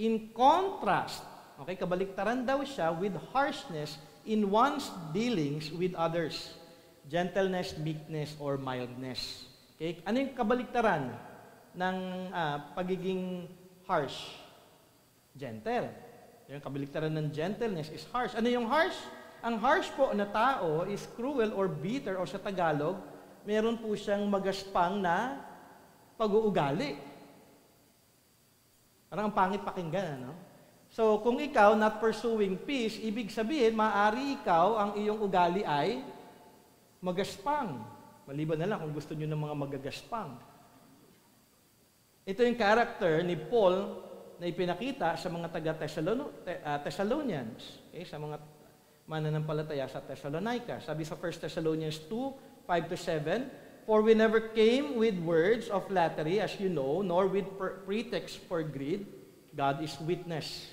in contrast, okay, kabaliktaran daw siya with harshness in one's dealings with others. Gentleness, meekness, or mildness. Okay? Ano yung kabaliktaran ng pagiging harsh? Gentle. Yung kabaliktaran ng gentleness is harsh. Ano yung harsh? Ang harsh po na tao is cruel or bitter or sa Tagalog, meron po siyang magaspang na pag-uugali. Parang ang pangit pakinggan, So, kung ikaw not pursuing peace, ibig sabihin, maaari ikaw, ang iyong ugali ay magaspang. Maliban na lang kung gusto nyo ng mga magagaspang. Ito yung character ni Paul na ipinakita sa mga taga-Thessalonians. Okay? Sa mga mananampalataya sa Thessalonica. Sabi sa 1 Thessalonians 2, 5-7, for we never came with words of flattery, as you know, nor with pretext for greed. God is witness.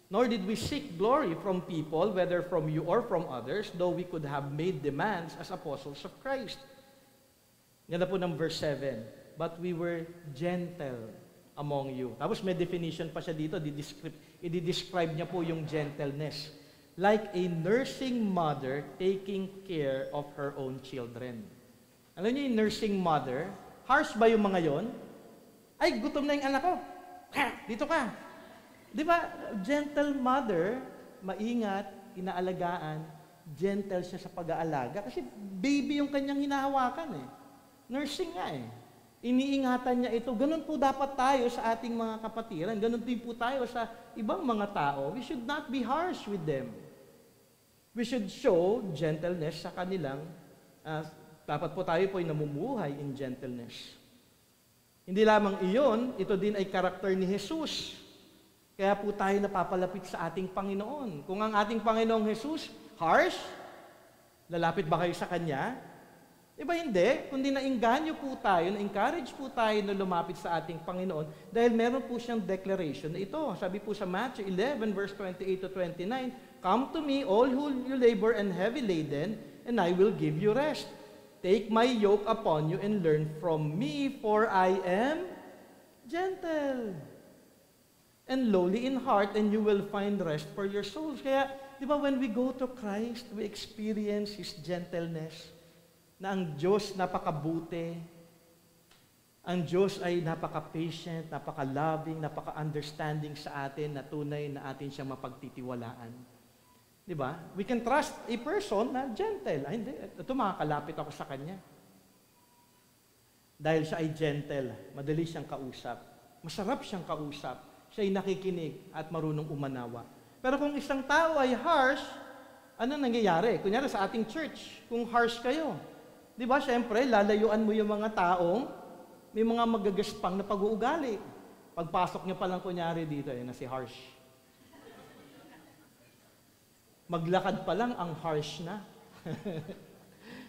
Nor did we seek glory from people, whether from you or from others, though we could have made demands as apostles of Christ. Ganda po ng verse 7. But we were gentle among you. Tapos may definition pa siya dito, i-describe niya po yung gentleness. Like a nursing mother taking care of her own children. Alam niyo yung nursing mother, harsh ba yung mga yon? Ay, gutom na yung anak ko. Dito ka. Di ba? Gentle mother, maingat, inaalagaan, gentle siya sa pag-aalaga. Kasi baby yung kanyang hinahawakan eh. Nursing nga eh. Iniingatan niya ito. Ganun po dapat tayo sa ating mga kapatiran. Ganun din po tayo sa ibang mga tao. We should not be harsh with them. We should show gentleness sa kanilang, dapat po tayo po ay namumuhay in gentleness. Hindi lamang iyon, ito din ay karakter ni Jesus. Kaya po tayo napapalapit sa ating Panginoon. Kung ang ating Panginoong Jesus, harsh, lalapit ba kayo sa Kanya? Diba hindi? Kundi nainganyo po tayo, na-encourage po tayo na lumapit sa ating Panginoon dahil meron po siyang declaration na ito. Sabi po sa Matthew 11, verse 28 to 29, "Come to me, all who you labor and heavy laden, and I will give you rest. Take my yoke upon you and learn from me, for I am gentle and lowly in heart, and you will find rest for your souls." Kaya, di ba, when we go to Christ, we experience His gentleness, na ang Diyos napakabuti, ang Diyos ay napaka-patient, napaka-loving, napaka-understanding sa atin, na tunay na atin siyang mapagtitiwalaan. Di ba? We can trust a person na gentle. Ay, hindi. Ito, makakalapit ako sa kanya. Dahil siya ay gentle, madali siyang kausap. Masarap siyang kausap. Siya ay nakikinig at marunong umanawa. Pero kung isang tao ay harsh, ano nangyayari? Kunyari sa ating church, kung harsh kayo, di ba, syempre, lalayuan mo yung mga taong may mga magagaspang na pag-uugali. Pagpasok niyo pa lang kunyari dito, na si harsh. Maglakad pa lang, ang harsh na.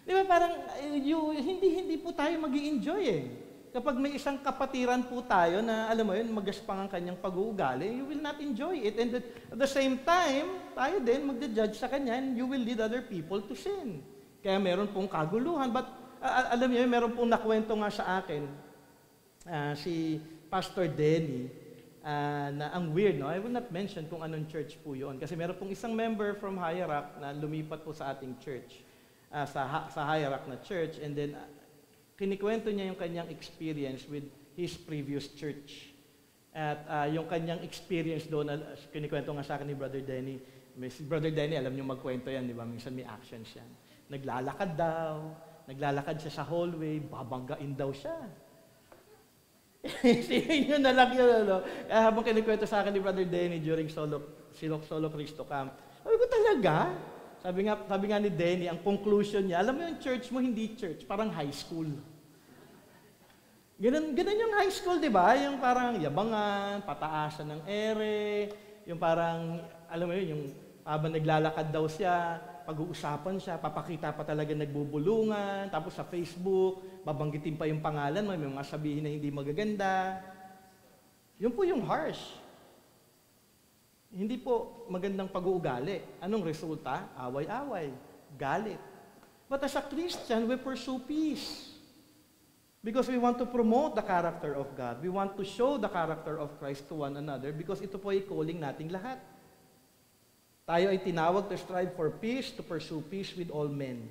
Di ba, parang, hindi po tayo mag-i-enjoy eh. Kapag may isang kapatiran po tayo na, alam mo yun, magaspang ang kanyang pag-uugali, you will not enjoy it. And at the same time, tayo din magja-judge sa kanya, and you will lead other people to sin. Kaya meron pong kaguluhan. But, alam niyo, meron pong nakwento nga sa akin, si Pastor Denny, na ang weird, no? I will not mention kung anong church po yun. Kasi meron pong isang member from High Rock na lumipat po sa ating church, sa High Rock na church, and then, kinikwento niya yung kanyang experience with his previous church. At yung kanyang experience doon, kinikwento nga sa akin ni Brother Denny. Si Brother Denny, alam niyo magkwento yan, di ba? Minsan may actions yan. Naglalakad siya sa hallway, babanggain daw siya. Sinin nyo na lang yun, ano? Habang kinikwento sa akin ni Brother Denny during Solo Cristo Camp, sabi ko talaga? Sabi nga ni Denny, ang conclusion niya, alam mo yung church mo, hindi church, parang high school. Ganun yung high school, di ba? Yung parang yabangan, pataasan ng ere, yung parang, alam mo yun, yung habang naglalakad daw siya, pag-uusapan siya, papakita pa talaga nagbubulungan, tapos sa Facebook, babanggitin pa yung pangalan mo, may mga sabihin na hindi magaganda. Yun po yung harsh. Hindi po magandang pag-uugali. Anong resulta? Away-away, galit. But as a Christian, we pursue peace. Because we want to promote the character of God. We want to show the character of Christ to one another because ito po ay calling nating lahat. Tayo ay tinawag to strive for peace, to pursue peace with all men.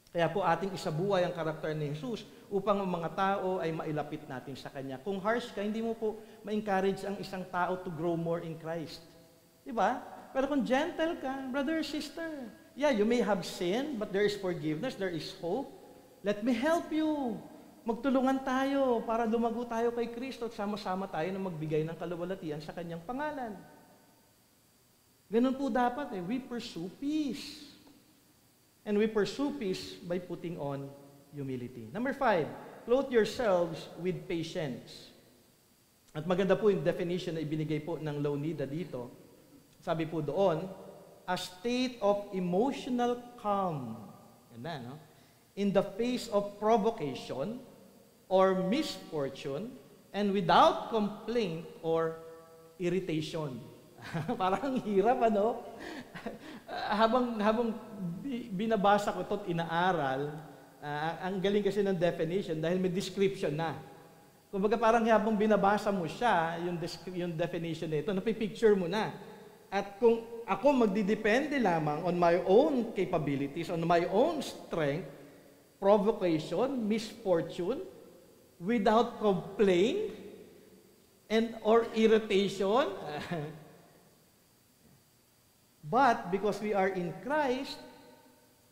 Kaya po ating isabuhay ang karakter ni Jesus upang ang mga tao ay mailapit natin sa Kanya. Kung harsh ka, hindi mo po ma-encourage ang isang tao to grow more in Christ. Diba? Pero kung gentle ka, brother or sister, yeah, you may have sin, but there is forgiveness, there is hope. Let me help you. Magtulungan tayo para lumago tayo kay Kristo at sama-sama tayo na magbigay ng kaluwalhatian sa Kanyang pangalan. Ganun po dapat eh. We pursue peace. And we pursue peace by putting on humility. Number 5, clothe yourselves with patience. At maganda po yung definition na ibinigay po ng Launida dito. Sabi po doon, a state of emotional calm. Ganda, no? In the face of provocation or misfortune and without complaint or irritation. Parang hirap, ano? habang binabasa ko ito at inaaral, ang galing kasi ng definition dahil may description na. Kumbaga parang habang binabasa mo siya, yung definition nito, napipicture mo na. At kung ako magdidepende lamang on my own capabilities, on my own strength, provocation, misfortune, without complaint, and or irritation, But because we are in Christ,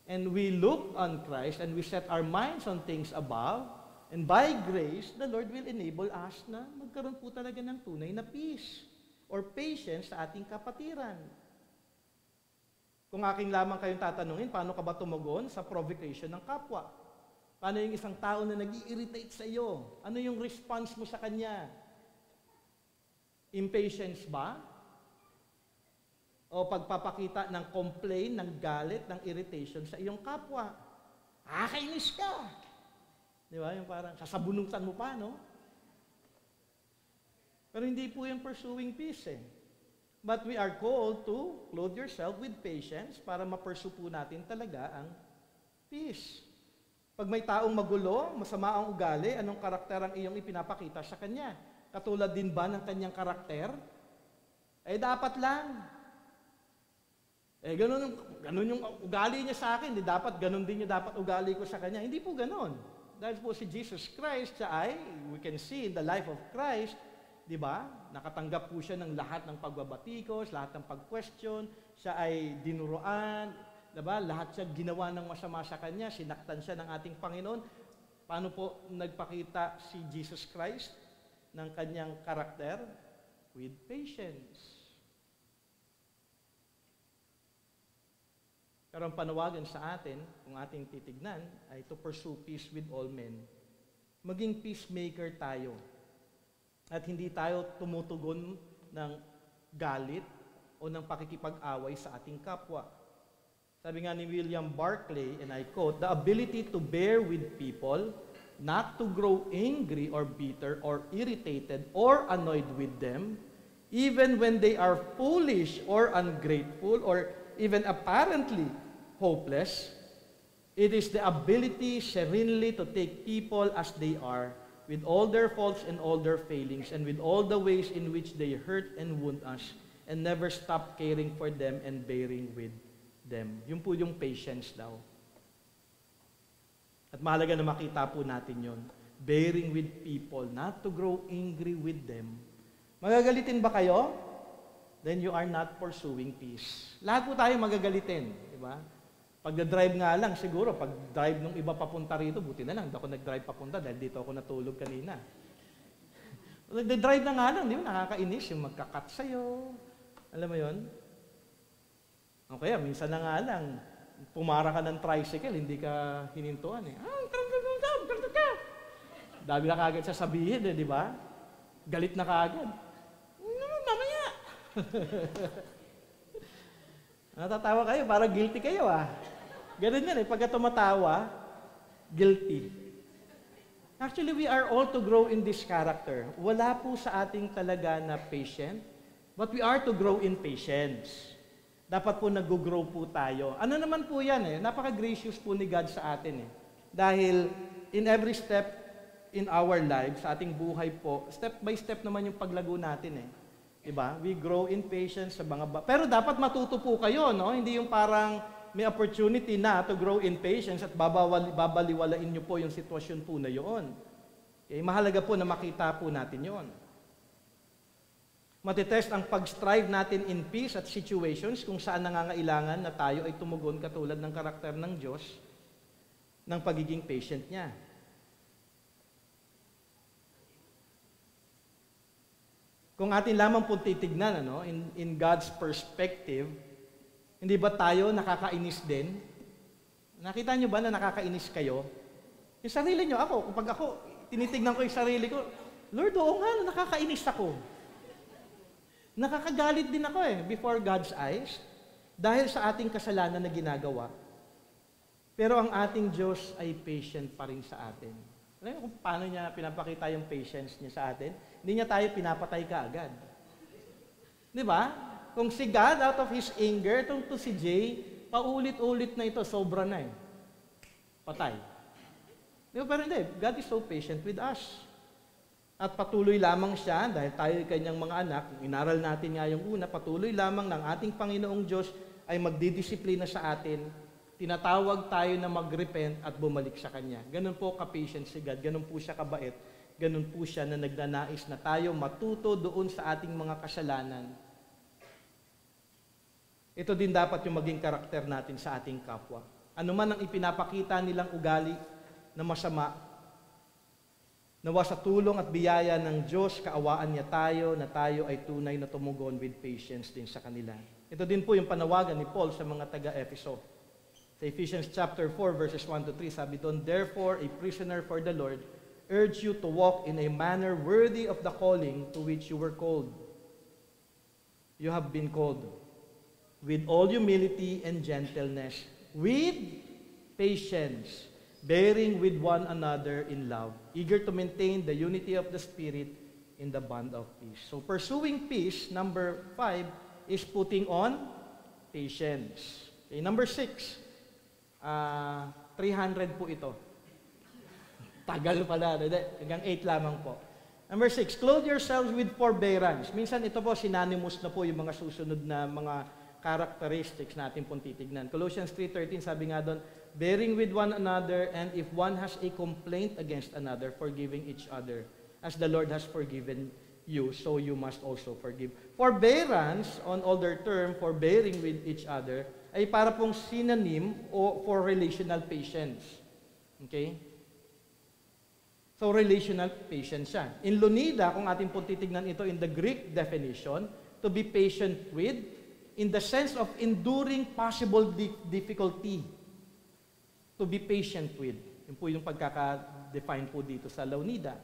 and we look on Christ, and we set our minds on things above, and by grace, the Lord will enable us na magkaroon po talaga ng tunay na peace or patience sa ating kapatiran. Kung aking lamang kayong tatanungin, paano ka ba tumugon sa provocation ng kapwa? Paano yung isang tao na nag-i-irritate sa iyo? Ano yung response mo sa kanya? Impatience ba? O pagpapakita ng complaint, ng galit, ng irritation sa iyong kapwa? Kainis ka! Di ba? Yung parang sasabunutan mo pa, no? Pero hindi po yung pursuing peace eh. But we are called to clothe yourself with patience para ma-pursue po natin talaga ang peace. Pag may taong magulo, masama ang ugali, anong karakter ang iyong ipinapakita sa kanya? Katulad din ba ng kanyang karakter? Dapat lang. Ganun yung ugali niya sa akin, dapat ganun din yung dapat ugali ko sa kanya. Hindi po ganun. Dahil po si Jesus Christ, we can see in the life of Christ, di ba? Nakatanggap po siya ng lahat ng pagbabatikos, lahat ng pag-question, siya ay dinuruan, di ba? Lahat siya ginawa ng masama sa kanya, sinaktan siya ng ating Panginoon. Paano po nagpakita si Jesus Christ ng kanyang karakter? With patience. Pero ang panawagan sa atin, kung ating titignan, ay to pursue peace with all men. Maging peacemaker tayo. At hindi tayo tumutugon ng galit o ng pakikipag-away sa ating kapwa. Sabi nga ni William Barclay, and I quote, "The ability to bear with people, not to grow angry or bitter or irritated or annoyed with them, even when they are foolish or ungrateful or even apparently hopeless. It is the ability serenely to take people as they are, with all their faults and all their failings, and with all the ways in which they hurt and wound us, and never stop caring for them and bearing with them." Yun po yung patience daw. At mahalaga na makita po natin yun. Bearing with people, not to grow angry with them. Magagalitin ba kayo? Then you are not pursuing peace. Lahat po tayo magagalitin, di ba? Pag-drive nga lang, siguro, pag-drive nung iba papunta rito, buti na lang, hindi ako nag-drive papunta dahil dito ako natulog kanina. Nag-drive na nga lang, di ba? Nakakainis yung magkakat sa'yo. Alam mo yon? O kaya, minsan na nga lang, pumara ka ng tricycle, hindi ka hinintuan eh. Dami na kagad sasabihin eh, di ba? Galit na kagad. Mamaya! Natatawa kayo, parang guilty kayo ah. Ganun yan eh, pagka tumatawa, guilty. Actually, we are all to grow in this character. Wala po sa ating talaga na patient, but we are to grow in patience. Dapat po nag-grow po tayo. Ano naman po yan eh, napaka-gracious po ni God sa atin eh. Dahil in every step in our lives, sa ating buhay po, step by step naman yung paglago natin eh. Diba? We grow in patience sa mga pero dapat matuto po kayo, no? Hindi yung parang may opportunity na to grow in patience at babaliwalain nyo po yung sitwasyon po na yun. Okay? Mahalaga po na makita po natin yun. Matitest ang pag-strive natin in peace at situations kung saan nangangailangan na tayo ay tumugon katulad ng karakter ng Diyos ng pagiging patient niya. Kung atin lamang po titignan, in God's perspective, hindi ba tayo nakakainis din? Nakita nyo ba na nakakainis kayo? Yung sarili nyo, kapag ako, tinitignan ko yung sarili ko, Lord, oo nga, nakakainis ako. Nakakagalit din ako before God's eyes, dahil sa ating kasalanan na ginagawa. Pero ang ating Diyos ay patient pa rin sa atin. Alam mo kung paano niya pinapakita yung patience niya sa atin? Hindi niya tayo pinapatay kaagad. Di ba? Kung si God, out of His anger, itong to si Jay, paulit-ulit na ito, sobra na Patay. Di ba? Pero hindi, God is so patient with us. At patuloy lamang siya, dahil tayo kanyang mga anak, inaral natin nga yung una, patuloy lamang ng ating Panginoong Diyos ay magdidisiplina sa atin. Tinatawag tayo na mag-repent at bumalik sa Kanya. Ganun po ka-patient si God, ganun po siya kabait, ganun po siya na nagnanais na tayo matuto doon sa ating mga kasalanan. ito din dapat yung maging karakter natin sa ating kapwa. Ano man ang ipinapakita nilang ugali na masama, nawa sa tulong at biyaya ng Diyos, kaawaan niya tayo na tayo ay tunay na tumugon with patience din sa kanila. Ito din po yung panawagan ni Paul sa mga taga-Efeso. Sa Ephesians chapter 4 verses 1 to 3, sabi doon, "Therefore, a prisoner for the Lord, urge you to walk in a manner worthy of the calling to which you were called. You have been called with all humility and gentleness, with patience, bearing with one another in love, eager to maintain the unity of the Spirit in the bond of peace." So pursuing peace, number 5, is putting on patience. Okay, number 6, 300 po ito. Tagal pala, hanggang 8 lamang po. Number 6, clothe yourselves with forbearance. Minsan ito po, synonymous na po yung mga susunod na mga characteristics natin pong titignan. Colossians 3:13, sabi nga doon, bearing with one another, and if one has a complaint against another, forgiving each other. As the Lord has forgiven you, so you must also forgive. Forbearance, on older term, forbearing with each other, ay para pong synonym o for relational patience. Okay? So, relational patience siya. In Lunida, kung ating pong titignan ito in the Greek definition, to be patient with, in the sense of enduring possible difficulty. To be patient with. Yun po yung pagkaka-define po dito sa Lunida.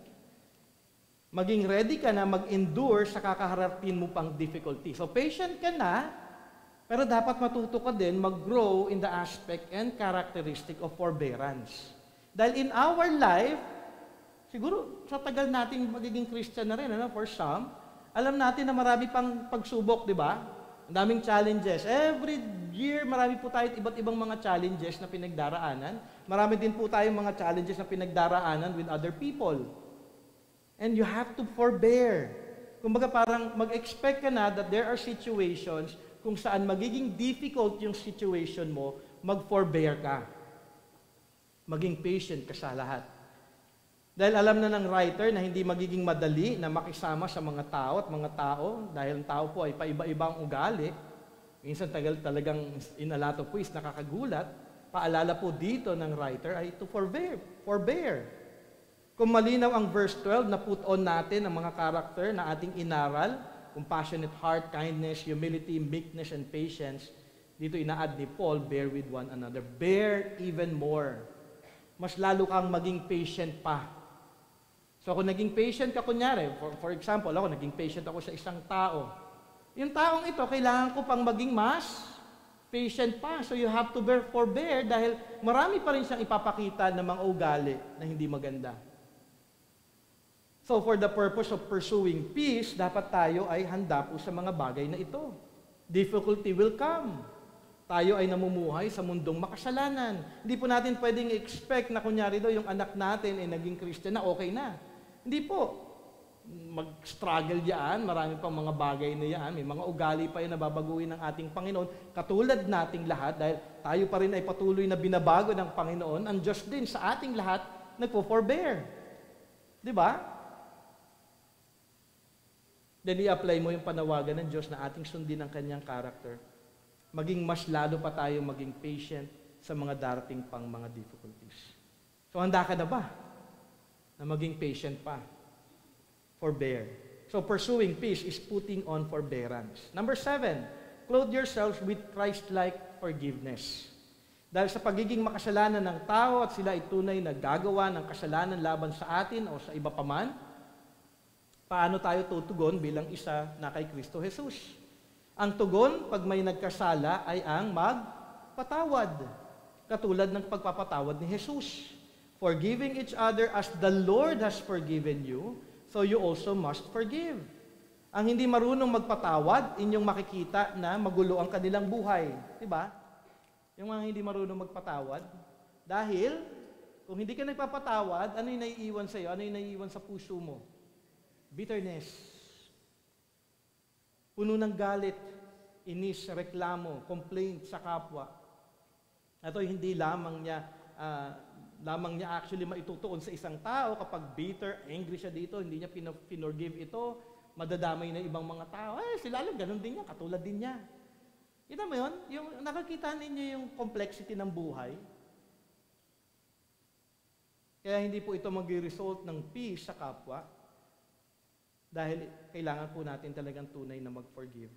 Maging ready ka na mag-endure sa kakaharapin mo pang difficulty. So, patient ka na, pero dapat matuto ka din mag-grow in the aspect and characteristic of forbearance. Dahil in our life, siguro sa tagal nating magiging Christian na rin, for some, alam natin na marami pang pagsubok, di ba? Ang daming challenges. Every year, marami po tayo iba't ibang mga challenges na pinagdaraanan. Marami din po tayong mga challenges na pinagdaraanan with other people. And you have to forbear. Kumbaga parang mag-expect ka na that there are situations kung saan magiging difficult yung situation mo, mag-forbear ka. Maging patient ka sa lahat. Dahil alam na ng writer na hindi magiging madali na makisama sa mga tao at mga tao, dahil ang tao po ay paiba-ibang ugali, minsan talagang in a lot of ways nakakagulat, paalala po dito ng writer ay to forbear. Kung malinaw ang verse 12 na put on natin ang mga karakter na ating inaral, compassionate heart, kindness, humility, meekness, and patience, dito ina-add ni Paul, bear with one another. Bear even more. Mas lalo kang maging patient pa. So kung naging patient ka, kunyari, for example, ako naging patient ako sa isang tao. Yung taong ito, kailangan ko pang maging mas patient pa. So you have to forbear dahil marami pa rin siyang ipapakita ng mga ugali na hindi maganda. So for the purpose of pursuing peace, dapat tayo ay handa po sa mga bagay na ito. Difficulty will come. Tayo ay namumuhay sa mundong makasalanan. Hindi po natin pwedeng expect na kunyari daw yung anak natin ay naging Christian na okay na. Hindi po. Mag-struggle yan, marami pang mga bagay na yan, may mga ugali pa yan na babaguhin ng ating Panginoon, katulad nating lahat, dahil tayo pa rin ay patuloy na binabago ng Panginoon, ang Diyos din sa ating lahat nagpo-forbear. Di ba? Then i-apply mo yung panawagan ng Diyos na ating sundin ang kanyang character. Maging mas lalo pa tayo maging patient sa mga darating pang mga difficulties. So handa ka na ba na maging patient pa? Forbear. So pursuing peace is putting on forbearance. Number 7, clothe yourselves with Christ-like forgiveness. Dahil sa pagiging makasalanan ng tao at sila ay tunay na gagawa ng kasalanan laban sa atin o sa iba pa man, paano tayo tutugon bilang isa na kay Kristo Jesus? Ang tugon, pag may nagkasala, ay ang magpatawad. Katulad ng pagpapatawad ni Jesus. Forgiving each other as the Lord has forgiven you, so you also must forgive. Ang hindi marunong magpatawad, inyong makikita na magulo ang kanilang buhay. Diba? Yung mga hindi marunong magpatawad. Dahil, kung hindi ka nagpapatawad, ano yung naiiwan sa'yo? Ano yung naiiwan sa puso mo? Bitterness. Puno ng galit, inis, reklamo, complaint sa kapwa. Ito hindi lamang niya actually maitutuon sa isang tao kapag bitter, angry siya dito, hindi niya pinorgive ito, madadamay na ibang mga tao. Sila lang, ganun din niya, katulad din niya. Kita mo yun? Yung nakakita ninyo yung complexity ng buhay? Kaya hindi po ito mag-result ng peace sa kapwa dahil kailangan po natin talagang tunay na mag-forgive.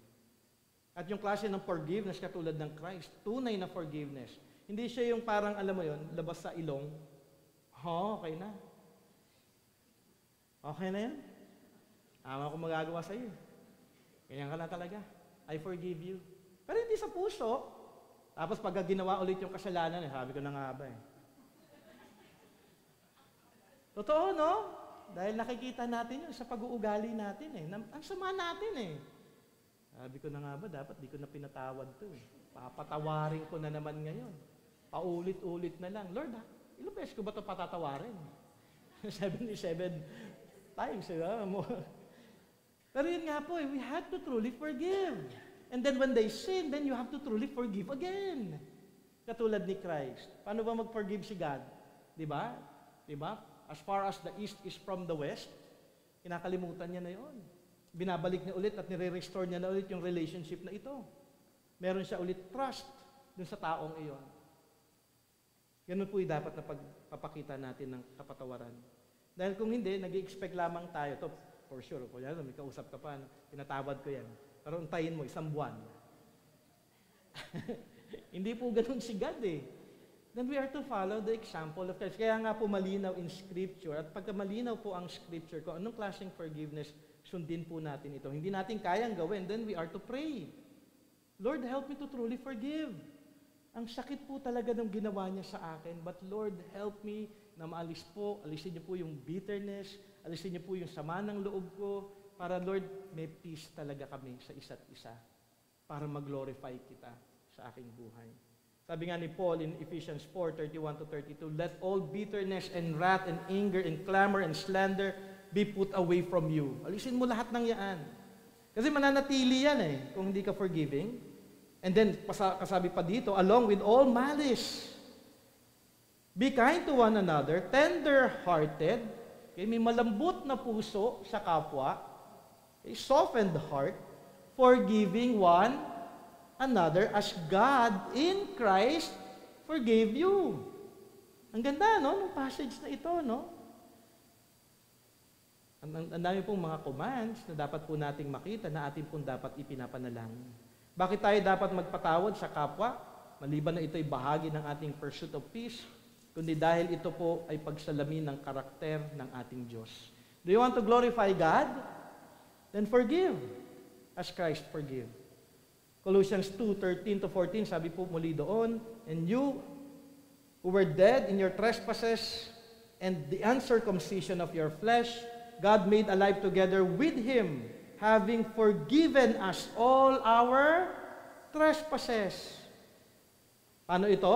At yung klase ng forgiveness katulad ng Christ, tunay na forgiveness. Hindi siya yung parang, alam mo yun, labas sa ilong. Okay na. Okay na yan. Tama ko magagawa sa iyo. Ganyan ka na talaga. I forgive you. Pero hindi sa puso. Tapos pag ginawa ulit yung kasalanan, sabi ko na nga ba eh. Totoo, no? Dahil nakikita natin yun sa pag-uugali natin eh. Ang sama natin eh. Sabi ko na nga ba, dapat di ko na pinatawad to eh. Papatawarin ko na naman ngayon. Paulit-ulit na lang. Lord, ilang beses ko ba ito patatawarin? 77 times, Pero yun nga po, we had to truly forgive. And then when they sin, then you have to truly forgive again. Katulad ni Christ. Paano ba mag-forgive si God? Diba? Diba? As far as the east is from the west, kinakalimutan niya na yun. Binabalik niya ulit at nire-restore niya na ulit yung relationship na ito. Meron siya ulit trust dun sa taong iyon. Ganun po yung dapat na pagpapakita natin ng kapatawaran. Dahil kung hindi, nag-i-expect lamang tayo. To, for sure, kung yan, may kausap ka pa, pinatawad ko yan. Pero untayin mo, 1 buwan. Hindi po ganun si God eh. Then we are to follow the example of Christ. Kaya nga po malinaw in Scripture. At pagka malinaw po ang Scripture, kung anong klaseng forgiveness, sundin po natin ito. Hindi natin kayang gawin, then we are to pray. Lord, help me to truly forgive. Ang sakit po talaga ng ginawa niya sa akin, but Lord, help me na maalis po, alisin niyo po yung bitterness, alisin niyo po yung sama ng loob ko, para Lord, may peace talaga kami sa isa't isa, para mag-glorify kita sa aking buhay. Sabi nga ni Paul in Ephesians 4:31-32, let all bitterness and wrath and anger and clamor and slander be put away from you. Alisin mo lahat ng yan. Kasi mananatili yan eh, kung hindi ka forgiving. And then, kasabi pa dito, along with all malice, be kind to one another, tender-hearted, okay, may malambot na puso sa kapwa, okay, softened heart, forgiving one another as God in Christ forgave you. Ang ganda, no? Ng passage na ito, no? Ang dami pong mga commands na dapat po nating makita na atin pong dapat ipinapanalangin. Bakit tayo dapat magpatawad sa kapwa? Maliban na ito'y bahagi ng ating pursuit of peace, kundi dahil ito po ay pagsalamin ng karakter ng ating Diyos. Do you want to glorify God? Then forgive as Christ forgive. Colossians 2:13-14, sabi po muli doon, and you who were dead in your trespasses and the uncircumcision of your flesh, God made alive together with Him, having forgiven us all our trespasses. Paano ito?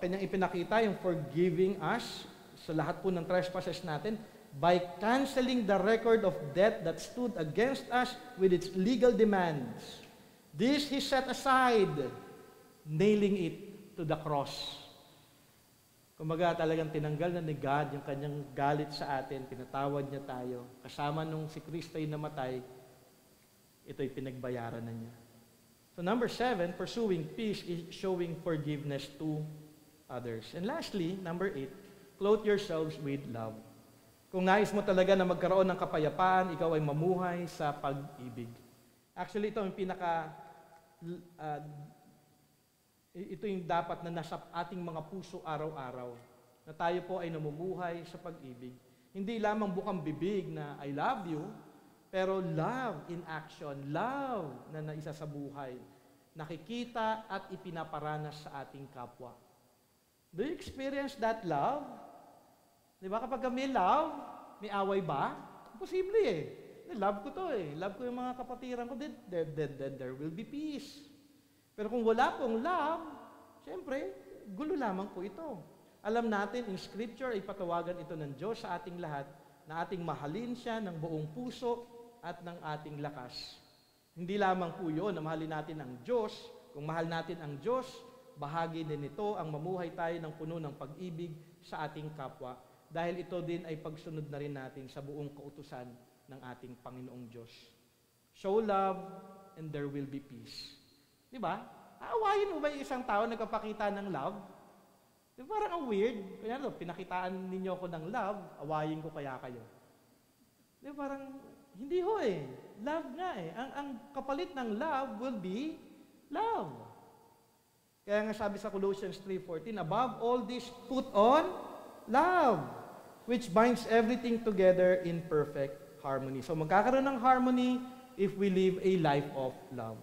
Kanyang ipinakita yung forgiving us sa lahat po ng trespasses natin by canceling the record of debt that stood against us with its legal demands. This He set aside, nailing it to the cross. Kumbaga talagang tinanggal na ni God yung kanyang galit sa atin, pinatawad niya tayo. Kasama nung si Kristo ay namatay, ito'y pinagbayaran na niya. So number 7, pursuing peace is showing forgiveness to others. And lastly, number 8, clothe yourselves with love. Kung nais mo talaga na magkaroon ng kapayapaan, ikaw ay mamuhay sa pag-ibig. Actually, ito yung ito yung dapat na nasa ating mga puso araw-araw, na tayo po ay namumuhay sa pag-ibig. Hindi lamang bukang bibig na I love you, pero love in action, love na naisa sa buhay, nakikita at ipinaparanas sa ating kapwa. Do you experience that love? Di ba kapag may love, may away ba? Imposible eh. Love ko to eh. Love ko yung mga kapatiran ko, then there will be peace. Pero kung wala pong love, siyempre, gulo lamang po ito. Alam natin, in Scripture, ay patawagan ito ng Diyos sa ating lahat, na ating mahalin siya ng buong puso at ng ating lakas. Hindi lamang po yun na mahalin natin ang Diyos. Kung mahal natin ang Diyos, bahagi din ito ang mamuhay tayo ng puno ng pag-ibig sa ating kapwa. Dahil ito din ay pagsunod na rin natin sa buong kautusan ng ating Panginoong Diyos. Show love and there will be peace. Diba? Aawayin mo ba yung isang tao nagpapakita ng love? Di ba, parang ang weird. Kaya pinakitaan ninyo ko ng love, awayin ko kaya kayo. Di ba, parang, hindi ho eh. Love nga eh. Ang kapalit ng love will be love. Kaya nga sabi sa Colossians 3:14, above all this, put on love, which binds everything together in perfect harmony. So magkakaroon ng harmony if we live a life of love.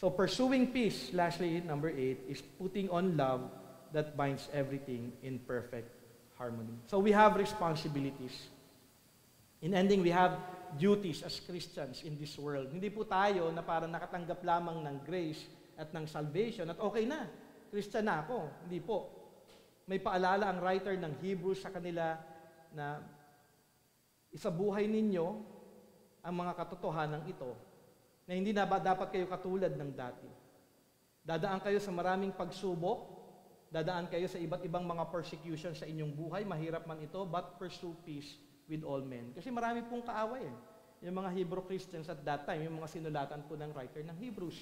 So pursuing peace, lastly, number 8, is putting on love that binds everything in perfect harmony. So we have responsibilities. In ending, we have duties as Christians in this world. Hindi po tayo na parang nakatanggap lamang ng grace at ng salvation at okay na, Christian na ako. Hindi po. May paalala ang writer ng Hebrews sa kanila na isabuhay ninyo ang mga katotohanan ito na hindi na dapat kayo katulad ng dati. Dadaan kayo sa maraming pagsubok, dadaan kayo sa iba't ibang mga persecution sa inyong buhay, mahirap man ito, but pursue peace with all men. Kasi marami pong kaaway eh. Yung mga Hebrew Christians at that time, yung mga sinulatan po ng writer ng Hebrews.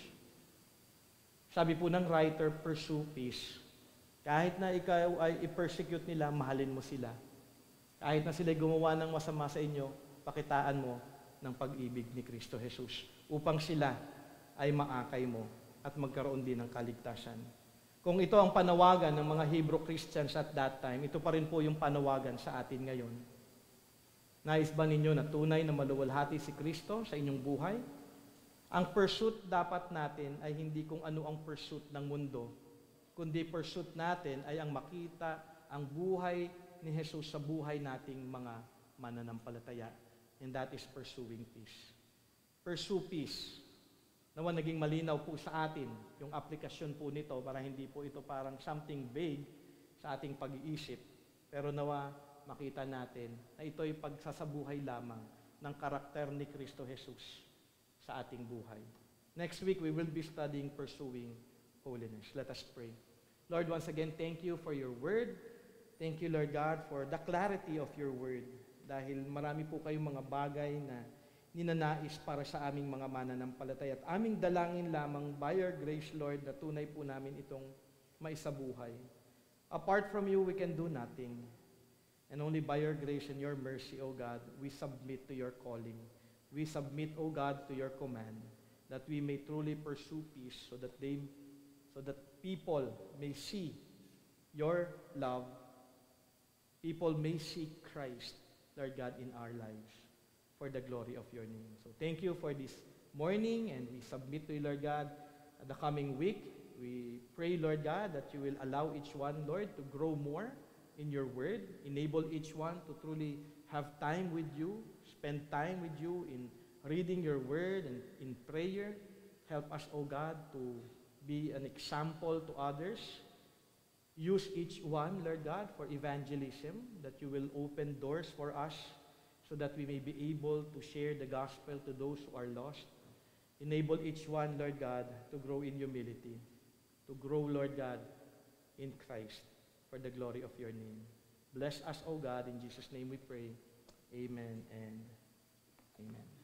Sabi po ng writer, pursue peace. Kahit na ikaw ay i-persecute nila, mahalin mo sila. Kahit na sila gumawa ng masama sa inyo, pakitaan mo ng pag-ibig ni Kristo Jesus upang sila ay maakay mo at magkaroon din ng kaligtasan. Kung ito ang panawagan ng mga Hebrew Christians at that time, ito pa rin po yung panawagan sa atin ngayon. Nais ba ninyo na tunay na maluwalhati si Kristo sa inyong buhay? Ang pursuit dapat natin ay hindi kung ano ang pursuit ng mundo, kundi pursuit natin ay ang makita ang buhay ni Jesus sa buhay nating mga mananampalataya. And that is pursuing peace. Pursue peace. Nawa naging malinaw po sa atin yung aplikasyon po nito para hindi po ito parang something vague sa ating pag-iisip. Pero nawa makita natin na ito ay pagsasabuhay lamang ng karakter ni Kristo Jesus sa ating buhay. Next week, we will be studying pursuing holiness. Let us pray. Lord, once again, thank you for your word. Thank you, Lord God, for the clarity of your word. Dahil marami po kayong mga bagay na ninanais para sa aming mga mananampalataya. At aming dalangin lamang by your grace, Lord, na tunay po namin itong maisabuhay. Apart from you, we can do nothing. And only by your grace and your mercy, O God, we submit to your calling. We submit, O God, to your command, that we may truly pursue peace so that people may see your love. People may see Christ, Lord God, in our lives for the glory of your name. So thank you for this morning, and we submit to you, Lord God, the coming week. We pray, Lord God, that you will allow each one, Lord, to grow more in your word. Enable each one to truly have time with you, spend time with you in reading your word and in prayer. Help us, O God, to be an example to others. Use each one, Lord God, for evangelism, that you will open doors for us so that we may be able to share the gospel to those who are lost. Enable each one, Lord God, to grow in humility, to grow, Lord God, in Christ for the glory of your name. Bless us, O God. In Jesus' name we pray. Amen and amen.